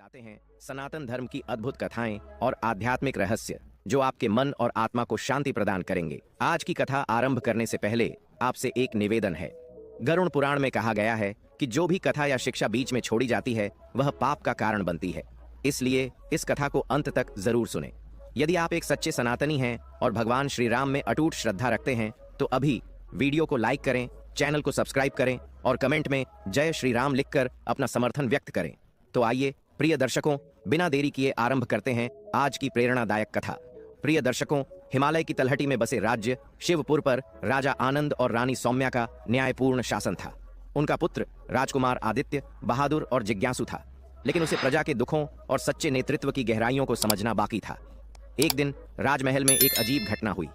बताते हैं सनातन धर्म की अद्भुत कथाएं और आध्यात्मिक रहस्य जो आपके मन और आत्मा को शांति प्रदान करेंगे। आज की कथा आरंभ करने से पहले आपसे एक निवेदन है। गरुड़ पुराण में कहा गया है कि जो भी कथा या शिक्षा बीच में छोड़ी जाती है वह पाप का कारण बनती है, इसलिए इस कथा को अंत तक जरूर सुने। यदि आप एक सच्चे सनातनी हैं और भगवान श्री राम में अटूट श्रद्धा रखते हैं तो अभी वीडियो को लाइक करें, चैनल को सब्सक्राइब करें और कमेंट में जय श्री राम लिखकर अपना समर्थन व्यक्त करें। तो आइए प्रिय दर्शकों, बिना देरी किए आरंभ करते हैं आज की प्रेरणादायक कथा। प्रिय दर्शकों, हिमालय की तलहटी में बसे राज्य शिवपुर पर राजा आनंद और रानी सौम्या का न्यायपूर्ण शासन था। उनका पुत्र राजकुमार आदित्य बहादुर और जिज्ञासु था, लेकिन उसे प्रजा के दुखों और सच्चे नेतृत्व की गहराइयों को समझना बाकी था। एक दिन राजमहल में एक अजीब घटना हुई।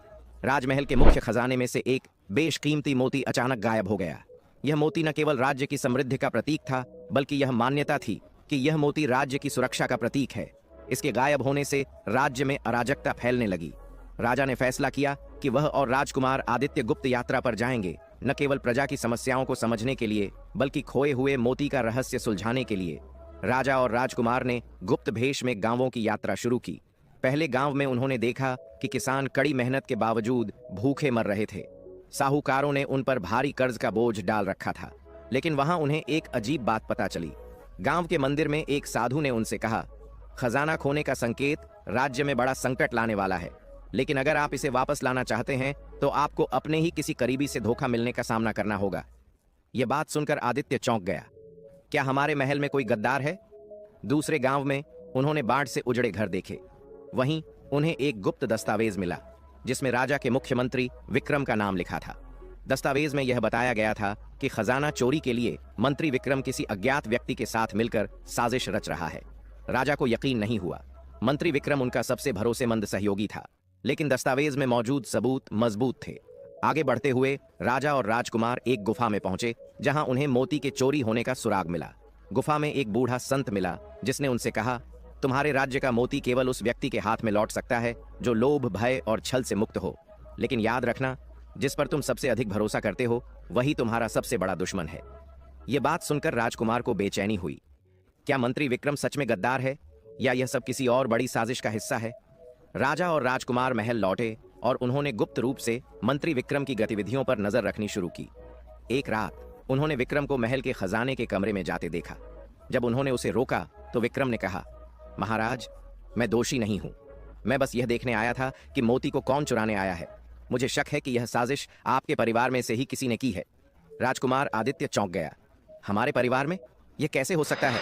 राजमहल के मुख्य खजाने में से एक बेशकीमती मोती अचानक गायब हो गया। यह मोती न केवल राज्य की समृद्धि का प्रतीक था, बल्कि यह मान्यता थी कि यह मोती राज्य की सुरक्षा का प्रतीक है। इसके गायब होने से राज्य में अराजकता फैलने लगी। राजा ने फैसला किया कि वह और राजकुमार आदित्य गुप्त यात्रा पर जाएंगे, न केवल प्रजा की समस्याओं को समझने के लिए बल्कि खोए हुए मोती का रहस्य सुलझाने के लिए। राजा और राजकुमार ने गुप्त भेष में गांवों की यात्रा शुरू की। पहले गांव में उन्होंने देखा कि किसान कड़ी मेहनत के बावजूद भूखे मर रहे थे। साहूकारों ने उन पर भारी कर्ज का बोझ डाल रखा था, लेकिन वहां उन्हें एक अजीब बात पता चली। गांव के मंदिर में एक साधु ने उनसे कहा, खजाना खोने का संकेत राज्य में बड़ा संकट लाने वाला है, लेकिन अगर आप इसे वापस लाना चाहते हैं तो आपको अपने ही किसी करीबी से धोखा मिलने का सामना करना होगा। यह बात सुनकर आदित्य चौंक गया। क्या हमारे महल में कोई गद्दार है? दूसरे गांव में उन्होंने बाढ़ से उजड़े घर देखे। वहीं उन्हें एक गुप्त दस्तावेज मिला जिसमें राजा के मुख्यमंत्री विक्रम का नाम लिखा था। दस्तावेज में यह बताया गया था कि खजाना चोरी के लिए मंत्री विक्रम किसी अज्ञात व्यक्ति के साथ मिलकर साजिश रच रहा है। राजा को यकीन नहीं हुआ। मंत्री विक्रम उनका सबसे भरोसेमंद सहयोगी था, लेकिन दस्तावेज में मौजूद सबूत मजबूत थे। आगे बढ़ते हुए राजा और राजकुमार एक गुफा में पहुंचे जहां उन्हें मोती के चोरी होने का सुराग मिला। गुफा में एक बूढ़ा संत मिला जिसने उनसे कहा, तुम्हारे राज्य का मोती केवल उस व्यक्ति के हाथ में लौट सकता है जो लोभ, भय और छल से मुक्त हो। लेकिन याद रखना, जिस पर तुम सबसे अधिक भरोसा करते हो वही तुम्हारा सबसे बड़ा दुश्मन है। यह बात सुनकर राजकुमार को बेचैनी हुई। क्या मंत्री विक्रम सच में गद्दार है या यह सब किसी और बड़ी साजिश का हिस्सा है? राजा और राजकुमार महल लौटे और उन्होंने गुप्त रूप से मंत्री विक्रम की गतिविधियों पर नजर रखनी शुरू की। एक रात उन्होंने विक्रम को महल के खजाने के कमरे में जाते देखा। जब उन्होंने उसे रोका तो विक्रम ने कहा, महाराज, मैं दोषी नहीं हूं। मैं बस यह देखने आया था कि मोती को कौन चुराने आया है। मुझे शक है कि यह साजिश आपके परिवार में से ही किसी ने की है। राजकुमार आदित्य चौंक गया। हमारे परिवार में? यह कैसे हो सकता है?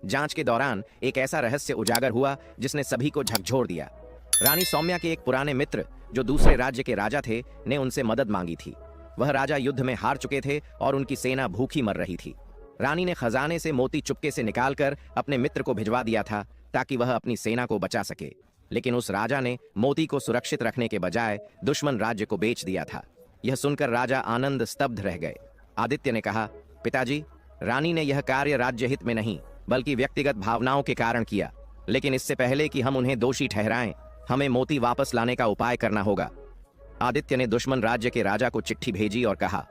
जांच के दौरान एक ऐसा रहस्य उजागर हुआ जिसने सभी को झकझोर दिया। रानी सौम्या के एक पुराने मित्र जो दूसरे राज्य के राजा थे ने उनसे मदद मांगी थी। वह राजा युद्ध में हार चुके थे और उनकी सेना भूखी मर रही थी। रानी ने खजाने से मोती चुपके से निकालकर अपने मित्र को भिजवा दिया था ताकि वह अपनी सेना को बचा सके, लेकिन उस राजा ने मोती को सुरक्षित रखने के बजाय दुश्मन राज्य को बेच दिया था। यह सुनकर राजा आनंद स्तब्ध रह गए। आदित्य ने कहा, पिताजी, रानी ने यह कार्य राज्य हित में नहीं बल्कि व्यक्तिगत भावनाओं के कारण किया, लेकिन इससे पहले कि हम उन्हें दोषी ठहराएं, हमें मोती वापस लाने का उपाय करना होगा। आदित्य ने दुश्मन राज्य के राजा को चिट्ठी भेजी और कहा,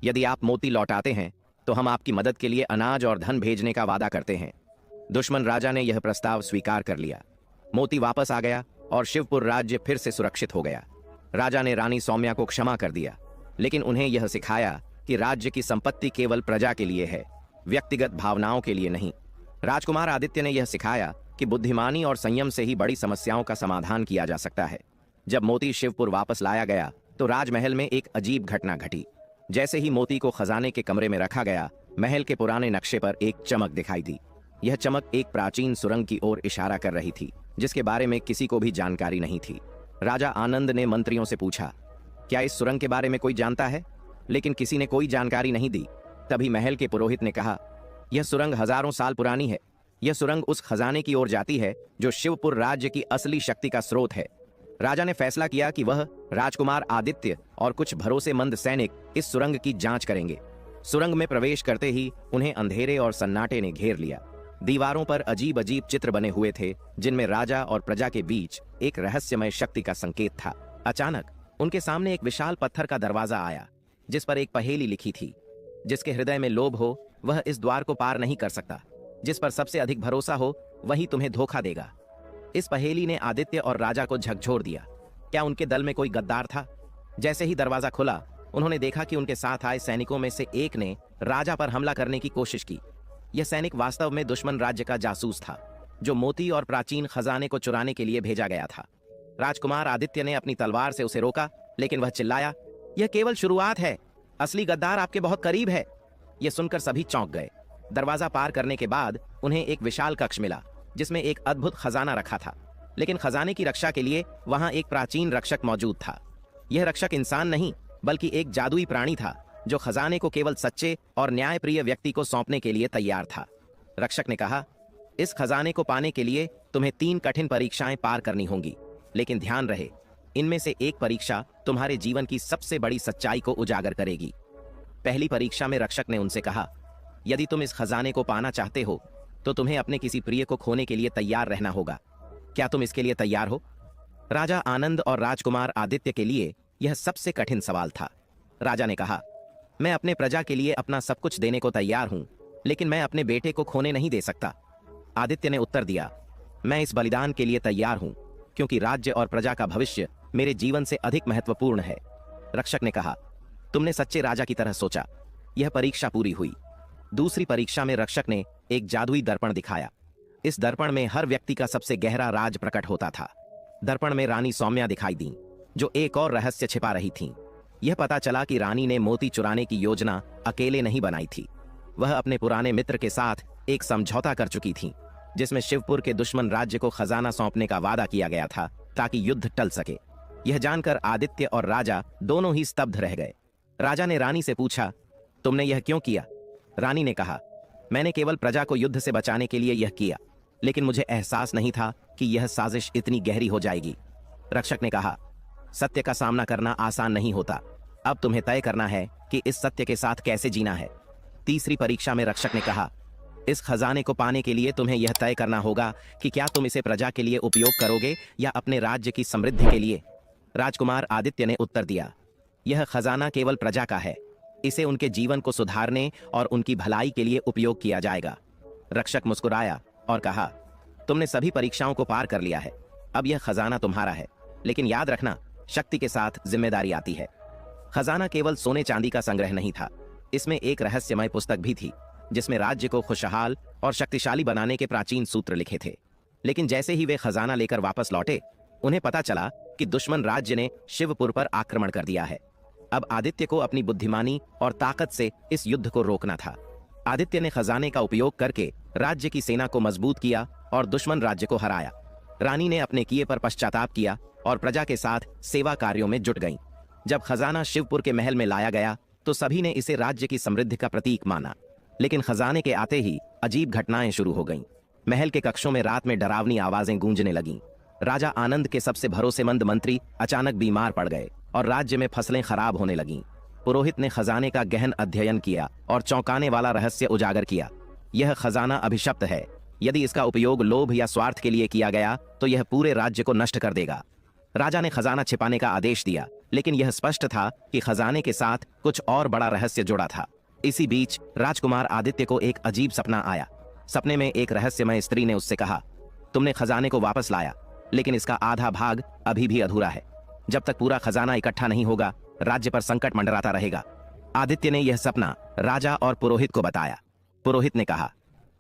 यदि आप मोती लौटाते हैं तो हम आपकी मदद के लिए अनाज और धन भेजने का वादा करते हैं। दुश्मन राजा ने यह प्रस्ताव स्वीकार कर लिया। मोती वापस आ गया और शिवपुर राज्य फिर से सुरक्षित हो गया। राजा ने रानी सौम्या को क्षमा कर दिया, लेकिन उन्हें यह सिखाया कि राज्य की संपत्ति केवल प्रजा के लिए है, व्यक्तिगत भावनाओं के लिए नहीं। राजकुमार आदित्य ने यह सिखाया कि बुद्धिमानी और संयम से ही बड़ी समस्याओं का समाधान किया जा सकता है। जब मोती शिवपुर वापस लाया गया तो राजमहल में एक अजीब घटना घटी। जैसे ही मोती को खजाने के कमरे में रखा गया, महल के पुराने नक्शे पर एक चमक दिखाई दी। यह चमक एक प्राचीन सुरंग की ओर इशारा कर रही थी, जिसके बारे में किसी को भी जानकारी नहीं थी। राजा आनंद ने मंत्रियों से पूछा, क्या इस सुरंग के बारे में कोई जानता है? लेकिन किसी ने कोई जानकारी नहीं दी। तभी महल के पुरोहित ने कहा, यह सुरंग हजारों साल पुरानी है। यह सुरंग उस खजाने की ओर जाती है जो शिवपुर राज्य की असली शक्ति का स्रोत है। राजा ने फैसला किया कि वह, राजकुमार आदित्य और कुछ भरोसेमंद सैनिक इस सुरंग की जांच करेंगे। सुरंग में प्रवेश करते ही उन्हें अंधेरे और सन्नाटे ने घेर लिया। दीवारों पर अजीब अजीब चित्र बने हुए थे जिनमें राजा और प्रजा के बीच एक रहस्यमय शक्ति का संकेत था। अचानक उनके सामने एक विशाल पत्थर का दरवाजा आया जिस पर एक पहेली लिखी थी, जिसके हृदय में लोभ हो वह इस द्वार को पार नहीं कर सकता, जिस पर सबसे अधिक भरोसा हो वही तुम्हें धोखा देगा। इस पहेली ने आदित्य और राजा को झकझोर दिया। क्या उनके दल में कोई गद्दार था? जैसे ही दरवाजा खुला, उन्होंने देखा कि उनके साथ आए सैनिकों में से एक ने राजा पर हमला करने की कोशिश की। यह सैनिक वास्तव में दुश्मन राज्य का जासूस था, जो मोती और प्राचीन खजाने को चुराने के लिए भेजा गया था। राजकुमार आदित्य ने अपनी तलवार से उसे रोका, लेकिन वह चिल्लाया, यह केवल शुरुआत है, असली गद्दार आपके बहुत करीब है। यह सुनकर सभी चौंक गए। दरवाजा पार करने के बाद उन्हें एक विशाल कक्ष मिला, जिसमें एक अद्भुत खजाना रखा था। लेकिन खजाने की रक्षा के लिए वहां एक प्राचीन रक्षक मौजूद था। यह रक्षक इंसान नहीं, बल्कि एक जादुई प्राणी था, जो खजाने को केवल सच्चे और न्यायप्रिय व्यक्ति को सौंपने के लिए तैयार था। रक्षक ने कहा, इस खजाने को पाने के लिए तुम्हें 3 कठिन परीक्षाएं पार करनी होंगी, लेकिन ध्यान रहे, इनमें से एक परीक्षा तुम्हारे जीवन की सबसे बड़ी सच्चाई को उजागर करेगी। पहली परीक्षा में रक्षक ने उनसे कहा, यदि तुम इस खजाने को पाना चाहते हो तो तुम्हें अपने किसी प्रिय को खोने के लिए तैयार रहना होगा। क्या तुम इसके लिए तैयार हो? राजा आनंद और राजकुमार आदित्य के लिए यह सबसे कठिन सवाल था। राजा ने कहा, मैं अपने प्रजा के लिए अपना सब कुछ देने को तैयार हूं, लेकिन मैं अपने बेटे को खोने नहीं दे सकता। आदित्य ने उत्तर दिया, मैं इस बलिदान के लिए तैयार हूं, क्योंकि राज्य और प्रजा का भविष्य मेरे जीवन से अधिक महत्वपूर्ण है। रक्षक ने कहा, तुमने सच्चे राजा की तरह सोचा। यह परीक्षा पूरी हुई। दूसरी परीक्षा में रक्षक ने एक जादुई दर्पण दिखाया। इस दर्पण में हर व्यक्ति का सबसे गहरा राज प्रकट होता था। दर्पण में रानी सौम्या दिखाई दी, जो एक और रहस्य छिपा रही थीं। यह पता चला कि रानी ने मोती चुराने की योजना अकेले नहीं बनाई थी। वह अपने पुराने मित्र के साथ एक समझौता कर चुकी थीं, जिसमें शिवपुर के दुश्मन राज्य को खजाना सौंपने का वादा किया गया था, ताकि युद्ध टल सके। यह जानकर आदित्य और राजा दोनों ही स्तब्ध रह गए। राजा ने रानी से पूछा, तुमने यह क्यों किया? रानी ने कहा, मैंने केवल प्रजा को युद्ध से बचाने के लिए यह किया, लेकिन मुझे एहसास नहीं था कि यह साजिश इतनी गहरी हो जाएगी। रक्षक ने कहा, सत्य का सामना करना आसान नहीं होता। अब तुम्हें तय करना है कि इस सत्य के साथ कैसे जीना है। तीसरी परीक्षा में रक्षक ने कहा, इस खजाने को पाने के लिए तुम्हें यह तय करना होगा कि क्या तुम इसे प्रजा के लिए उपयोग करोगे या अपने राज्य की समृद्धि के लिए। राजकुमार आदित्य ने उत्तर दिया, यह खजाना केवल प्रजा का है। इसे उनके जीवन को सुधारने और उनकी भलाई के लिए उपयोग किया जाएगा। रक्षक मुस्कुराया और कहा, तुमने सभी परीक्षाओं को पार कर लिया है। अब यह खजाना तुम्हारा है, लेकिन याद रखना, शक्ति के साथ जिम्मेदारी आती है। खजाना केवल सोने चांदी का संग्रह नहीं था, इसमें एक रहस्यमय पुस्तक भी थी, जिसमें राज्य को खुशहाल और शक्तिशाली बनाने के प्राचीन सूत्र लिखे थे। लेकिन जैसे ही वे खजाना लेकर वापस लौटे, उन्हें पता चला कि दुश्मन राज्य ने शिवपुर पर आक्रमण कर दिया है। अब आदित्य को अपनी बुद्धिमानी और ताकत से इस युद्ध को रोकना था। आदित्य ने खजाने का उपयोग करके राज्य की सेना को मजबूत किया और दुश्मन राज्य को हराया। रानी ने अपने किए पर पश्चाताप किया और प्रजा के साथ सेवा कार्यों में जुट गईं। जब खजाना शिवपुर के महल में लाया गया तो सभी ने इसे राज्य की समृद्धि का प्रतीक माना। लेकिन खजाने के आते ही अजीब घटनाएं शुरू हो गईं। महल के कक्षों में रात में डरावनी आवाजें गूंजने लगीं। राजा आनंद के सबसे भरोसेमंद मंत्री अचानक बीमार पड़ गए और राज्य में फसलें खराब होने लगीं। पुरोहित ने खजाने का गहन अध्ययन किया और चौंकाने वाला रहस्य उजागर किया। यह खजाना अभिशप्त है। यदि इसका उपयोग लोभ या स्वार्थ के लिए किया गया तो यह पूरे राज्य को नष्ट कर देगा। राजा ने खजाना छिपाने का आदेश दिया, लेकिन यह स्पष्ट था कि खजाने के साथ कुछ और बड़ा रहस्य जुड़ा था। इसी बीच राजकुमार आदित्य को एक अजीब सपना आया। सपने में एक रहस्यमय स्त्री ने उससे कहा, तुमने खजाने को वापस लाया, लेकिन इसका आधा भाग अभी भी अधूरा है। जब तक पूरा खजाना इकट्ठा नहीं होगा, राज्य पर संकट मंडराता रहेगा। आदित्य ने यह सपना राजा और पुरोहित को बताया। पुरोहित ने कहा,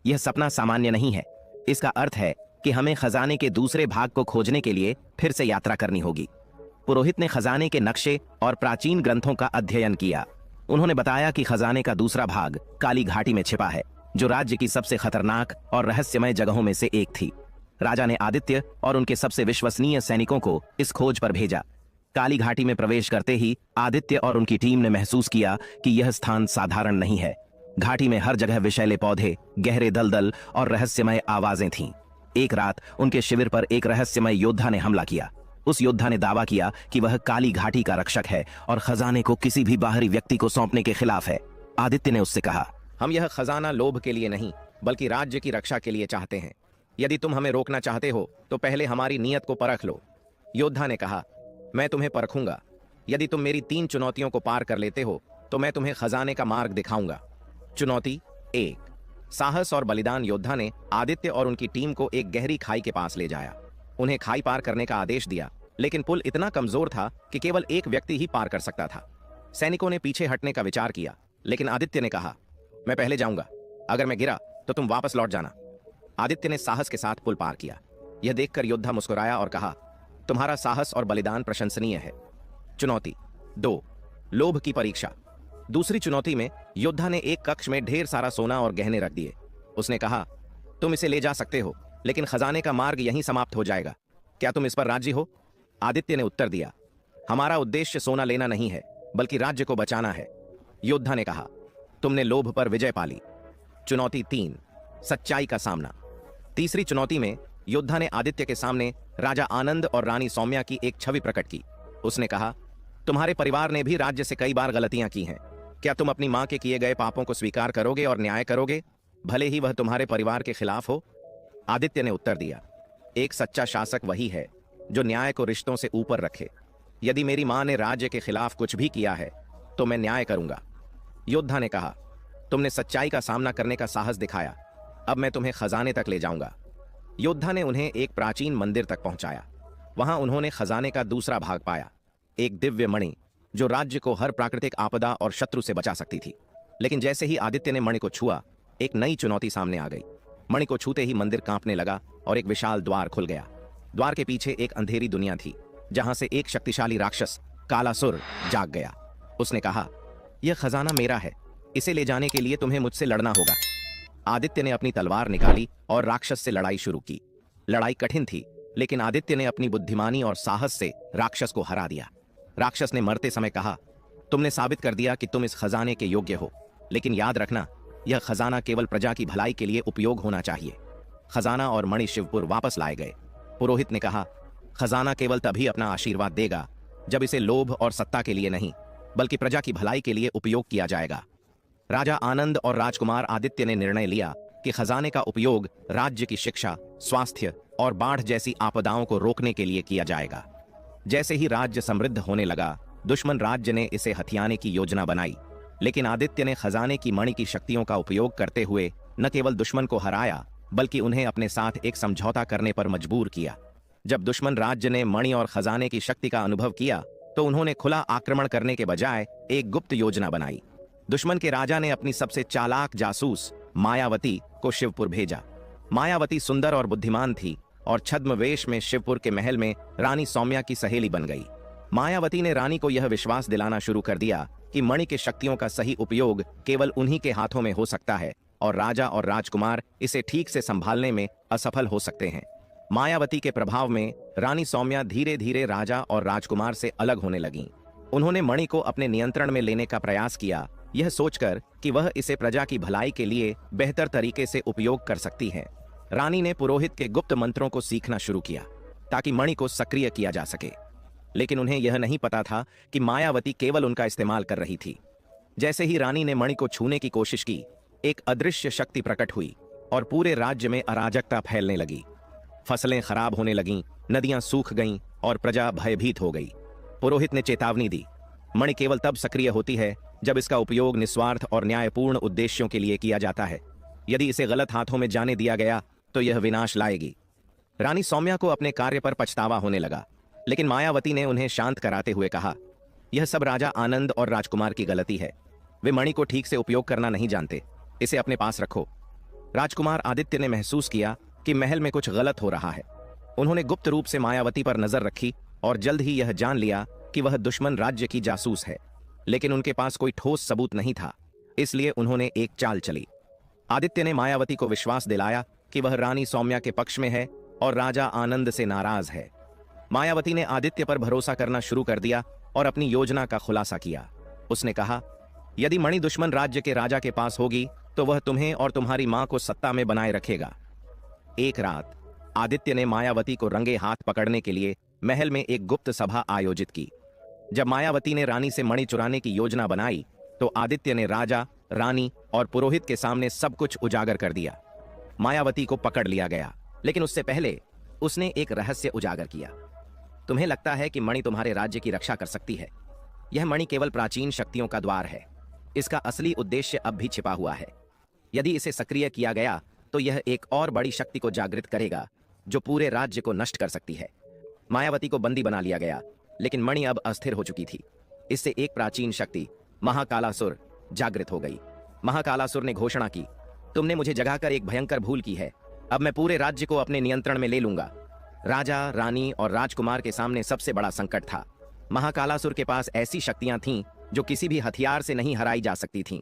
यह सपना सामान्य नहीं है। इसका अर्थ है कि हमें खजाने के दूसरे भाग को खोजने के लिए फिर से यात्रा करनी होगी। पुरोहित ने खजाने के नक्शे और प्राचीन ग्रंथों का अध्ययन किया। उन्होंने बताया कि खजाने का दूसरा भाग काली घाटी में छिपा है, जो राज्य की सबसे खतरनाक और रहस्यमय जगहों में से एक थी। राजा ने आदित्य और उनके सबसे विश्वसनीय सैनिकों को इस खोज पर भेजा। काली घाटी में प्रवेश करते ही आदित्य और उनकी टीम ने महसूस किया कि यह स्थान साधारण नहीं है। घाटी में हर जगह विषैले पौधे, गहरे दलदल और रहस्यमय आवाजें थीं। एक रात उनके शिविर पर एक रहस्यमय योद्धा ने हमला किया। उस योद्धा ने दावा किया कि वह काली घाटी का रक्षक है और खजाने को किसी भी बाहरी व्यक्ति को सौंपने के खिलाफ है। आदित्य ने उससे कहा, हम यह खजाना लोभ के लिए नहीं, बल्कि राज्य की रक्षा के लिए चाहते हैं। यदि तुम हमें रोकना चाहते हो तो पहले हमारी नीयत को परख लो। योद्धा ने कहा, मैं तुम्हें परखूंगा। यदि तुम मेरी 3 चुनौतियों को पार कर लेते हो तो मैं तुम्हें खजाने का मार्ग दिखाऊंगा। चुनौती 1, साहस और बलिदान योद्धा ने आदित्य और उनकी टीम को एक गहरी खाई के पास ले जाया। उन्हें खाई पार करने का आदेश दिया, लेकिन पुल इतना कमजोर था कि केवल एक व्यक्ति ही पार कर सकता था। सैनिकों ने पीछे हटने का विचार किया, लेकिन आदित्य ने कहा, मैं पहले जाऊंगा, अगर मैं गिरा तो तुम वापस लौट जाना। आदित्य ने साहस के साथ पुल पार किया। यह देखकर योद्धा मुस्कुराया और कहा, तुम्हारा साहस और बलिदान प्रशंसनीय है। चुनौती 2, लोभ की परीक्षा। दूसरी चुनौती में योद्धा ने एक कक्ष में ढेर सारा सोना और गहने रख दिए। उसने कहा, तुम इसे ले जा सकते हो, लेकिन खजाने का मार्ग यहीं समाप्त हो जाएगा। क्या तुम इस पर राजी हो? आदित्य ने उत्तर दिया, हमारा उद्देश्य सोना लेना नहीं है, बल्कि राज्य को बचाना है। योद्धा ने कहा, तुमने लोभ पर विजय पाली। चुनौती 3, सच्चाई का सामना। तीसरी चुनौती में योद्धा ने आदित्य के सामने राजा आनंद और रानी सौम्या की एक छवि प्रकट की। उसने कहा, तुम्हारे परिवार ने भी राज्य से कई बार गलतियां की हैं। क्या तुम अपनी मां के किए गए पापों को स्वीकार करोगे और न्याय करोगे, भले ही वह तुम्हारे परिवार के खिलाफ हो? आदित्य ने उत्तर दिया, एक सच्चा शासक वही है जो न्याय को रिश्तों से ऊपर रखे। यदि मेरी मां ने राज्य के खिलाफ कुछ भी किया है तो मैं न्याय करूंगा। योद्धा ने कहा, तुमने सच्चाई का सामना करने का साहस दिखाया, अब मैं तुम्हें खजाने तक ले जाऊंगा। योद्धा ने उन्हें एक प्राचीन मंदिर तक पहुंचाया। वहां उन्होंने खजाने का दूसरा भाग पाया, एक दिव्य मणि जो राज्य को हर प्राकृतिक आपदा और शत्रु से बचा सकती थी। लेकिन जैसे ही आदित्य ने मणि को छुआ, एक नई चुनौती सामने आ गई। मणि को छूते ही मंदिर कांपने लगा और एक विशाल द्वार खुल गया। द्वार के पीछे एक अंधेरी दुनिया थी, जहां से एक शक्तिशाली राक्षस कालासुर जाग गया। उसने कहा, यह खजाना मेरा है, इसे ले जाने के लिए तुम्हें मुझसे लड़ना होगा। आदित्य ने अपनी तलवार निकाली और राक्षस से लड़ाई शुरू की। लड़ाई कठिन थी, लेकिन आदित्य ने अपनी बुद्धिमानी और साहस से राक्षस को हरा दिया। राक्षस ने मरते समय कहा, तुमने साबित कर दिया कि तुम इस खजाने के योग्य हो, लेकिन याद रखना, यह खजाना केवल प्रजा की भलाई के लिए उपयोग होना चाहिए। खजाना और मणि शिवपुर वापस लाए गए। पुरोहित ने कहा, खजाना केवल तभी अपना आशीर्वाद देगा जब इसे लोभ और सत्ता के लिए नहीं, बल्कि प्रजा की भलाई के लिए उपयोग किया जाएगा। राजा आनंद और राजकुमार आदित्य ने निर्णय लिया कि खजाने का उपयोग राज्य की शिक्षा, स्वास्थ्य और बाढ़ जैसी आपदाओं को रोकने के लिए किया जाएगा। जैसे ही राज्य समृद्ध होने लगा, दुश्मन राज्य ने इसे हथियाने की योजना बनाई, लेकिन आदित्य ने खजाने की मणि की शक्तियों का उपयोग करते हुए न केवल दुश्मन को हराया, बल्कि उन्हें अपने साथ एक समझौता करने पर मजबूर किया। जब दुश्मन राज्य ने मणि और खजाने की शक्ति का अनुभव किया, तो उन्होंने खुला आक्रमण करने के बजाय एक गुप्त योजना बनाई। दुश्मन के राजा ने अपनी सबसे चालाक जासूस मायावती को शिवपुर भेजा। मायावती सुंदर और बुद्धिमान थी और छद्मवेश में शिवपुर के महल में रानी सौम्या की सहेली बन गई। मायावती ने रानी को यह विश्वास दिलाना शुरू कर दिया कि मणि के शक्तियों का सही उपयोग केवल उन्हीं के हाथों में हो सकता है और राजा और राजकुमार इसे ठीक से संभालने में असफल हो सकते हैं। मायावती के प्रभाव में रानी सौम्या धीरे धीरे राजा और राजकुमार से अलग होने लगीं। उन्होंने मणि को अपने नियंत्रण में लेने का प्रयास किया, यह सोचकर कि वह इसे प्रजा की भलाई के लिए बेहतर तरीके से उपयोग कर सकती है। रानी ने पुरोहित के गुप्त मंत्रों को सीखना शुरू किया ताकि मणि को सक्रिय किया जा सके, लेकिन उन्हें यह नहीं पता था कि मायावती केवल उनका इस्तेमाल कर रही थी। जैसे ही रानी ने मणि को छूने की कोशिश की, एक अदृश्य शक्ति प्रकट हुई और पूरे राज्य में अराजकता फैलने लगी। फसलें खराब होने लगीं, नदियां सूख गईं और प्रजा भयभीत हो गई। पुरोहित ने चेतावनी दी, मणि केवल तब सक्रिय होती है जब इसका उपयोग निस्वार्थ और न्यायपूर्ण उद्देश्यों के लिए किया जाता है। यदि इसे गलत हाथों में जाने दिया गया तो यह विनाश लाएगी। रानी सौम्या को अपने कार्य पर पछतावा होने लगा, लेकिन मायावती ने उन्हें शांत कराते हुए कहा, यह सब राजा आनंद और राजकुमार की गलती है। वे मणि को ठीक से उपयोग करना नहीं जानते, इसे अपने पास रखो। राजकुमार आदित्य ने महसूस किया कि महल में कुछ गलत हो रहा है। उन्होंने गुप्त रूप से मायावती पर नजर रखी और जल्द ही यह जान लिया कि वह दुश्मन राज्य की जासूस है, लेकिन उनके पास कोई ठोस सबूत नहीं था, इसलिए उन्होंने एक चाल चली। आदित्य ने मायावती को विश्वास दिलाया कि वह रानी सौम्या के पक्ष में है और राजा आनंद से नाराज है। मायावती ने आदित्य पर भरोसा करना शुरू कर दिया और अपनी योजना का खुलासा किया। उसने कहा, यदि मणि दुश्मन राज्य के राजा के पास होगी तो वह तुम्हें और तुम्हारी मां को सत्ता में बनाए रखेगा। एक रात आदित्य ने मायावती को रंगे हाथ पकड़ने के लिए महल में एक गुप्त सभा आयोजित की। जब मायावती ने रानी से मणि चुराने की योजना बनाई तो आदित्य ने राजा, रानी और पुरोहित के सामने सब कुछ उजागर कर दिया। मायावती को पकड़ लिया गया, लेकिन उससे पहले उसने एक रहस्य उजागर किया। तुम्हें लगता है कि मणि तुम्हारे राज्य की रक्षा कर सकती है? यह मणि केवल प्राचीन शक्तियों का द्वार है। इसका असली उद्देश्य अब भी छिपा हुआ है। यदि इसे सक्रिय किया गया तो यह एक और बड़ी शक्ति को जागृत करेगा जो पूरे राज्य को नष्ट कर सकती है। मायावती को बंदी बना लिया गया, लेकिन मणि अब अस्थिर हो चुकी थी। इससे एक प्राचीन शक्ति महाकालासुर जागृत हो गई। महाकालासुर ने घोषणा की, तुमने मुझे जगाकर एक भयंकर भूल की है। अब मैं पूरे राज्य को अपने नियंत्रण में ले लूंगा। राजा, रानी और राजकुमार के सामने सबसे बड़ा संकट था। महाकालासुर के पास ऐसी शक्तियां थीं जो किसी भी हथियार से नहीं हराई जा सकती थीं।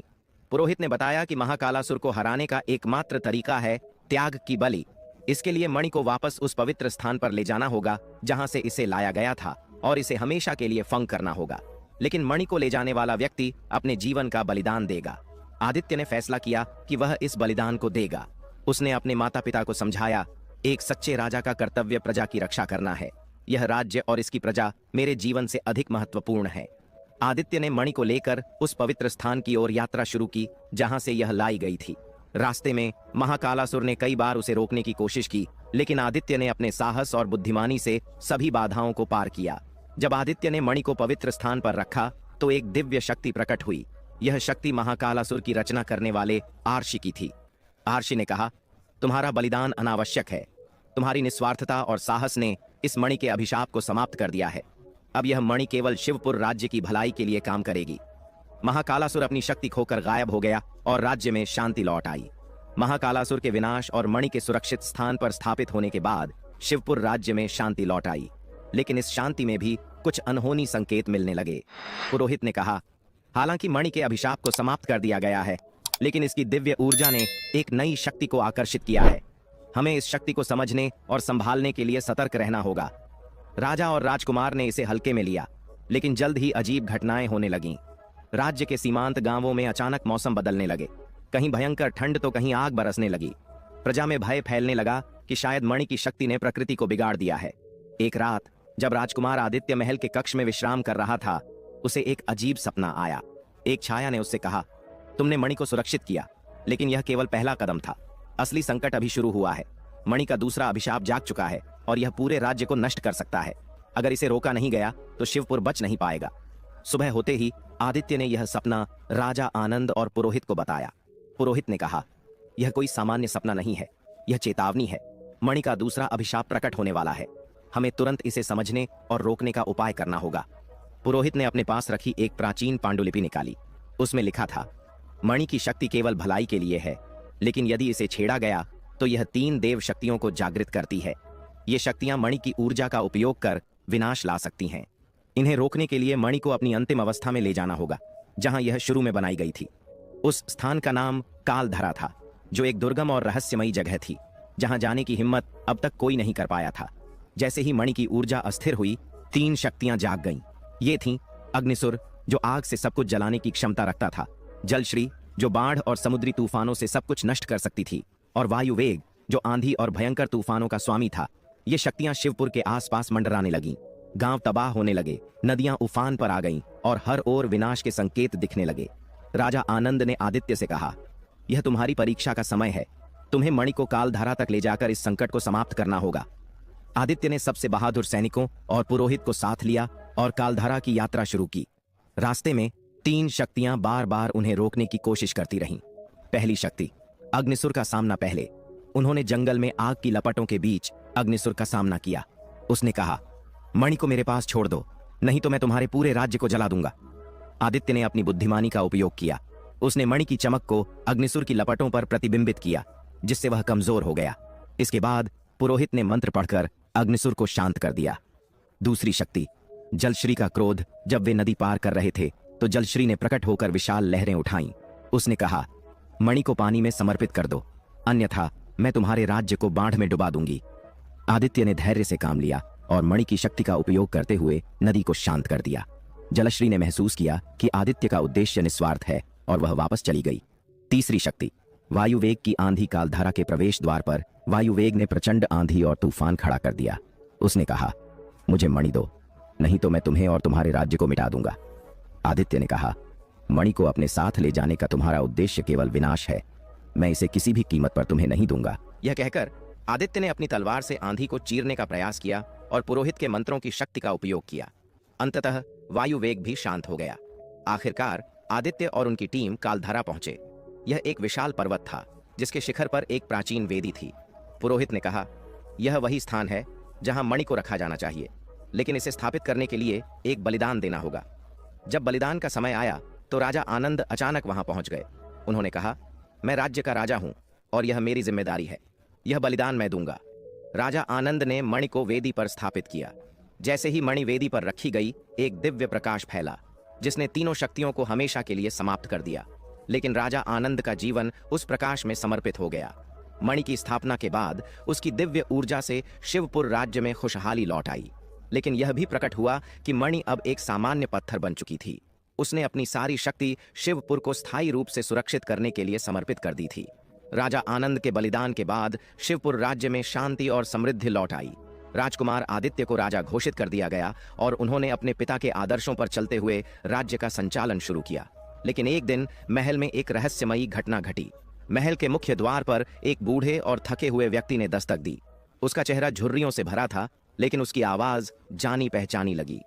पुरोहित ने बताया कि महाकालासुर को हराने का एकमात्र तरीका है त्याग की बलि। इसके लिए मणि को वापस उस पवित्र स्थान पर ले जाना होगा जहां से इसे लाया गया था, और इसे हमेशा के लिए फंक करना होगा। लेकिन मणि को ले जाने वाला व्यक्ति अपने जीवन का बलिदान देगा। आदित्य ने फैसला किया कि वह इस बलिदान को देगा। उसने अपने माता पिता को समझाया, एक सच्चे राजा का कर्तव्य प्रजा की रक्षा करना है। यह राज्य और इसकी प्रजा मेरे जीवन से अधिक महत्वपूर्ण है। आदित्य ने मणि को लेकर उस पवित्र स्थान की ओर यात्रा शुरू की जहां से यह लाई गई थी। रास्ते में महाकालासुर ने कई बार उसे रोकने की कोशिश की, लेकिन आदित्य ने अपने साहस और बुद्धिमानी से सभी बाधाओं को पार किया। जब आदित्य ने मणि को पवित्र स्थान पर रखा तो एक दिव्य शक्ति प्रकट हुई। यह शक्ति महाकालासुर की रचना करने वाले आर्षि की थी। आर्षि ने कहा, तुम्हारा बलिदान अनावश्यक है। तुम्हारी निस्वार्थता और साहस ने इस मणि के अभिशाप को समाप्त कर दिया है। अब यह मणि केवल शिवपुर राज्य की भलाई के लिए काम करेगी। महाकालासुर अपनी शक्ति खोकर गायब हो गया और राज्य में शांति लौट आई। महाकालासुर के विनाश और मणि के सुरक्षित स्थान पर स्थापित होने के बाद शिवपुर राज्य में शांति लौट आई। लेकिन इस शांति में भी कुछ अनहोनी संकेत मिलने लगे। पुरोहित ने कहा, हालांकि मणि के अभिशाप को समाप्त कर दिया गया है, लेकिन इसकी दिव्य ऊर्जा ने एक नई शक्ति को आकर्षित किया है। हमें इस शक्ति को समझने और संभालने के लिए सतर्क रहना होगा। राजा और राजकुमार ने इसे हल्के में लिया, लेकिन जल्द ही अजीब घटनाएं होने लगीं। राज्य के सीमांत गांवों में अचानक मौसम बदलने लगे। कहीं भयंकर ठंड तो कहीं आग बरसने लगी। प्रजा में भय फैलने लगा कि शायद मणि की शक्ति ने प्रकृति को बिगाड़ दिया है। एक रात जब राजकुमार आदित्य महल के कक्ष में विश्राम कर रहा था, उसे एक अजीब सपना आया। एक छाया ने उससे कहा, तुमने मणि को सुरक्षित किया, लेकिन यह केवल पहला कदम था। असली संकट अभी शुरू हुआ है। मणि का दूसरा अभिशाप जाग चुका है और यह पूरे राज्य को नष्ट कर सकता है। अगर इसे रोका नहीं गया तो शिवपुर बच नहीं पाएगा। सुबह होते ही आदित्य ने यह सपना राजा आनंद और पुरोहित को बताया। पुरोहित ने कहा, यह कोई सामान्य सपना नहीं है, यह चेतावनी है। मणि का दूसरा अभिशाप प्रकट होने वाला है। हमें तुरंत इसे समझने और रोकने का उपाय करना होगा। पुरोहित ने अपने पास रखी एक प्राचीन पांडुलिपि निकाली। उसमें लिखा था, मणि की शक्ति केवल भलाई के लिए है, लेकिन यदि इसे छेड़ा गया तो यह 3 देव शक्तियों को जागृत करती है। ये शक्तियां मणि की ऊर्जा का उपयोग कर विनाश ला सकती हैं। इन्हें रोकने के लिए मणि को अपनी अंतिम अवस्था में ले जाना होगा, जहां यह शुरू में बनाई गई थी। उस स्थान का नाम कालधरा था, जो एक दुर्गम और रहस्यमयी जगह थी, जहां जाने की हिम्मत अब तक कोई नहीं कर पाया था। जैसे ही मणि की ऊर्जा अस्थिर हुई, 3 शक्तियां जाग गईं। ये थीं अग्निसुर, जो आग से सब कुछ जलाने की क्षमता रखता था, जलश्री, जो बाढ़ और समुद्री तूफानों से सब कुछ नष्ट कर सकती थी, और वायुवेग, जो आंधी और भयंकर तूफानों का स्वामी था। ये शक्तियां शिवपुर के आसपास मंडराने लगीं। गांव तबाह होने लगे, नदियां उफान पर आ गईं और हर ओर विनाश के संकेत दिखने लगे। राजा आनंद ने आदित्य से कहा, यह तुम्हारी परीक्षा का समय है। तुम्हें मणि को कालधारा तक ले जाकर इस संकट को समाप्त करना होगा। आदित्य ने सबसे बहादुर सैनिकों और पुरोहित को साथ लिया और कालधारा की यात्रा शुरू की। रास्ते में 3 शक्तियां बार बार उन्हें रोकने की कोशिश करती रहीं। पहली शक्ति अग्निसुर का सामना पहले। उन्होंने जंगल में आग की लपटों के बीच अग्निसुर का सामना किया। उसने कहा, मणि को मेरे पास छोड़ दो, नहीं तो मैं तुम्हारे पूरे राज्य को जला दूंगा। आदित्य ने अपनी बुद्धिमानी का उपयोग किया। उसने मणि की चमक को अग्निसुर की लपटों पर प्रतिबिंबित किया, जिससे वह कमजोर हो गया। इसके बाद पुरोहित ने मंत्र पढ़कर अग्निसुर को शांत कर दिया। दूसरी शक्ति जलश्री का क्रोध। जब वे नदी पार कर रहे थे तो जलश्री ने प्रकट होकर विशाल लहरें उठाईं। उसने कहा, मणि को पानी में समर्पित कर दो, अन्यथा मैं तुम्हारे राज्य को बाढ़ में डुबा दूंगी। आदित्य ने धैर्य से काम लिया और मणि की शक्ति का उपयोग करते हुए नदी को शांत कर दिया। जलश्री ने महसूस किया कि आदित्य का उद्देश्य निस्वार्थ है और वह वापस चली गई। तीसरी शक्ति वायुवेग की आंधी। कालधारा के प्रवेश द्वार पर वायुवेग ने प्रचंड आंधी और तूफान खड़ा कर दिया। उसने कहा, मुझे मणि दो, नहीं तो मैं तुम्हें और तुम्हारे राज्य को मिटा दूंगा। आदित्य ने कहा, मणि को अपने साथ ले जाने का तुम्हारा उद्देश्य केवल विनाश है। मैं इसे किसी भी कीमत पर तुम्हें नहीं दूंगा। यह कहकर आदित्य ने अपनी तलवार से आंधी को चीरने का प्रयास किया और पुरोहित के मंत्रों की शक्ति का उपयोग किया। अंततः वायुवेग भी शांत हो गया। आखिरकार आदित्य और उनकी टीम कालधारा पहुंचे। यह एक विशाल पर्वत था जिसके शिखर पर एक प्राचीन वेदी थी। पुरोहित ने कहा, यह वही स्थान है जहां मणि को रखा जाना चाहिए, लेकिन इसे स्थापित करने के लिए एक बलिदान देना होगा। जब बलिदान का समय आया तो राजा आनंद अचानक वहां पहुंच गए। उन्होंने कहा, मैं राज्य का राजा हूं और यह मेरी जिम्मेदारी है। यह बलिदान मैं दूंगा। राजा आनंद ने मणि को वेदी पर स्थापित किया। जैसे ही मणि वेदी पर रखी गई, एक दिव्य प्रकाश फैला जिसने तीनों शक्तियों को हमेशा के लिए समाप्त कर दिया। लेकिन राजा आनंद का जीवन उस प्रकाश में समर्पित हो गया। मणि की स्थापना के बाद उसकी दिव्य ऊर्जा से शिवपुर राज्य में खुशहाली लौट आई। लेकिन यह भी प्रकट हुआ कि मणि अब एक सामान्य पत्थर बन चुकी थी। उसने अपनी सारी शक्ति शिवपुर को स्थायी रूप से सुरक्षित करने के लिए समर्पित कर दी थी। राजा आनंद के बलिदान के बाद शिवपुर राज्य में शांति और समृद्धि लौट आई। राजकुमार आदित्य को राजा घोषित कर दिया गया और उन्होंने अपने पिता के आदर्शों पर चलते हुए राज्य का संचालन शुरू किया। लेकिन एक दिन महल में एक रहस्यमयी घटना घटी। महल के मुख्य द्वार पर एक बूढ़े और थके हुए व्यक्ति ने दस्तक दी। उसका चेहरा झुर्रियों से भरा था, लेकिन उसकी आवाज जानी पहचानी लगी।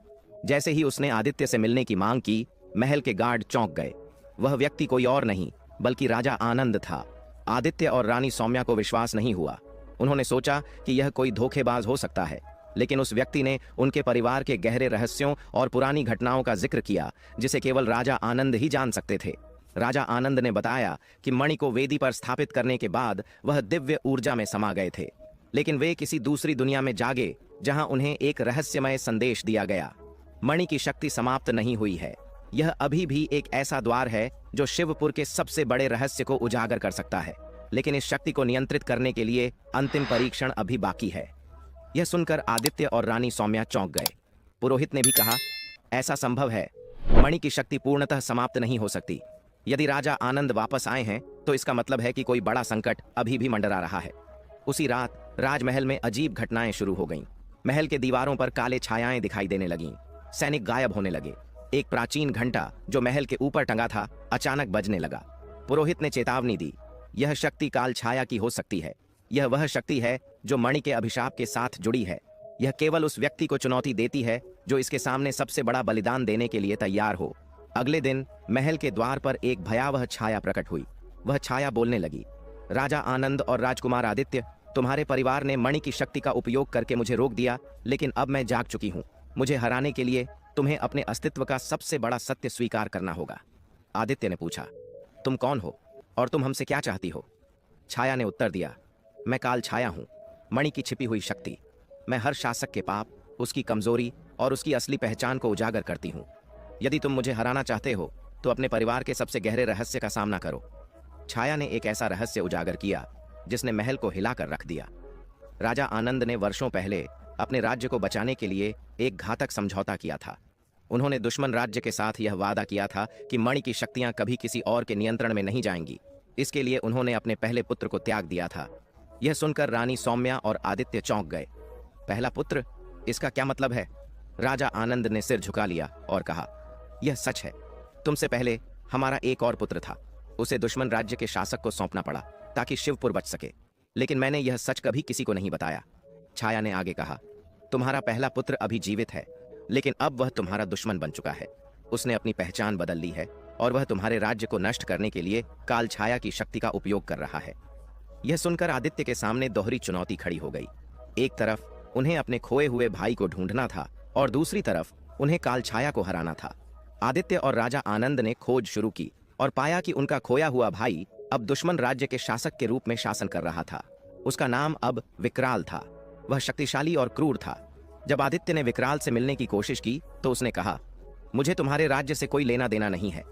जैसे ही उसने आदित्य से मिलने की मांग की, महल के गार्ड चौंक गए। वह व्यक्ति कोई और नहीं बल्कि राजा आनंद था। आदित्य और रानी सौम्या को विश्वास नहीं हुआ। उन्होंने सोचा कि यह कोई धोखेबाज हो सकता है, लेकिन उस व्यक्ति ने उनके परिवार के गहरे रहस्यों और पुरानी घटनाओं का जिक्र किया जिसे केवल राजा आनंद ही जान सकते थे। राजा आनंद ने बताया कि मणि को वेदी पर स्थापित करने के बाद वह दिव्य ऊर्जा में समा गए थे, लेकिन वे किसी दूसरी दुनिया में जागे जहां उन्हें एक रहस्यमय संदेश दिया गया। मणि की शक्ति समाप्त नहीं हुई है। यह अभी भी एक ऐसा द्वार है जो शिवपुर के सबसे बड़े रहस्य को उजागर कर सकता है, लेकिन इस शक्ति को नियंत्रित करने के लिए अंतिम परीक्षण अभी बाकी है। यह सुनकर आदित्य और रानी सौम्या चौंक गए। पुरोहित ने भी कहा, ऐसा संभव है। मणि की शक्ति पूर्णतः समाप्त नहीं हो सकती। यदि राजा आनंद वापस आए हैं तो इसका मतलब है कि कोई बड़ा संकट अभी भी मंडरा रहा है। उसी रात राजमहल में अजीब घटनाएं शुरू हो गईं। महल के दीवारों पर काले छायाएं दिखाई देने लगीं। सैनिक गायब होने लगे। एक प्राचीन घंटा जो महल के ऊपर टंगा था अचानक बजने लगा। पुरोहित ने चेतावनी दी, यह शक्ति काल छाया की हो सकती है। यह वह शक्ति है जो मणि के अभिशाप के साथ जुड़ी है। यह केवल उस व्यक्ति को चुनौती देती है जो इसके सामने सबसे बड़ा बलिदान देने के लिए तैयार हो। अगले दिन महल के द्वार पर एक भयावह छाया प्रकट हुई। वह छाया बोलने लगी, राजा आनंद और राजकुमार आदित्य, तुम्हारे परिवार ने मणि की शक्ति का उपयोग करके मुझे रोक दिया, लेकिन अब मैं जाग चुकी हूँ। मुझे हराने के लिए तुम्हें अपने अस्तित्व का सबसे बड़ा सत्य स्वीकार करना होगा। आदित्य ने पूछा, तुम कौन हो और तुम हमसे क्या चाहती हो? छाया ने उत्तर दिया, मैं काल छाया हूँ, मणि की छिपी हुई शक्ति। मैं हर शासक के पाप, उसकी कमजोरी और उसकी असली पहचान को उजागर करती हूँ। यदि तुम मुझे हराना चाहते हो तो अपने परिवार के सबसे गहरे रहस्य का सामना करो। छाया ने एक ऐसा रहस्य उजागर किया जिसने महल को हिलाकर रख दिया। राजा आनंद ने वर्षों पहले अपने राज्य को बचाने के लिए एक घातक समझौता किया था। उन्होंने दुश्मन राज्य के साथ यह वादा किया था कि मणि की शक्तियां कभी किसी और के नियंत्रण में नहीं जाएंगी। इसके लिए उन्होंने अपने पहले पुत्र को त्याग दिया था। यह सुनकर रानी सौम्या और आदित्य चौंक गए। पहला पुत्र, इसका क्या मतलब है? राजा आनंद ने सिर झुका लिया और कहा, यह सच है। तुमसे पहले हमारा एक और पुत्र था। उसे दुश्मन राज्य के शासक को सौंपना पड़ा ताकि शिवपुर बच सके, लेकिन मैंने यह सच कभी किसी को नहीं बताया। छाया ने आगे कहा, तुम्हारा पहला पुत्र अभी जीवित है, लेकिन अब वह तुम्हारा दुश्मन बन चुका है। उसने अपनी पहचान बदल ली है और वह तुम्हारे राज्य को नष्ट करने के लिए काल छाया की शक्ति का उपयोग कर रहा है। यह सुनकर आदित्य के सामने दोहरी चुनौती खड़ी हो गई। एक तरफ उन्हें अपने खोए हुए भाई को ढूंढना था और दूसरी तरफ उन्हें काल छाया को हराना था। आदित्य और राजा आनंद ने खोज शुरू की और पाया कि उनका खोया हुआ भाई अब दुश्मन राज्य के शासक के रूप में शासन कर रहा था। उसका नाम अब विकराल था। वह शक्तिशाली और क्रूर था। जब आदित्य ने विकराल से मिलने की कोशिश की तो उसने कहा, मुझे तुम्हारे राज्य से कोई लेना देना नहीं है,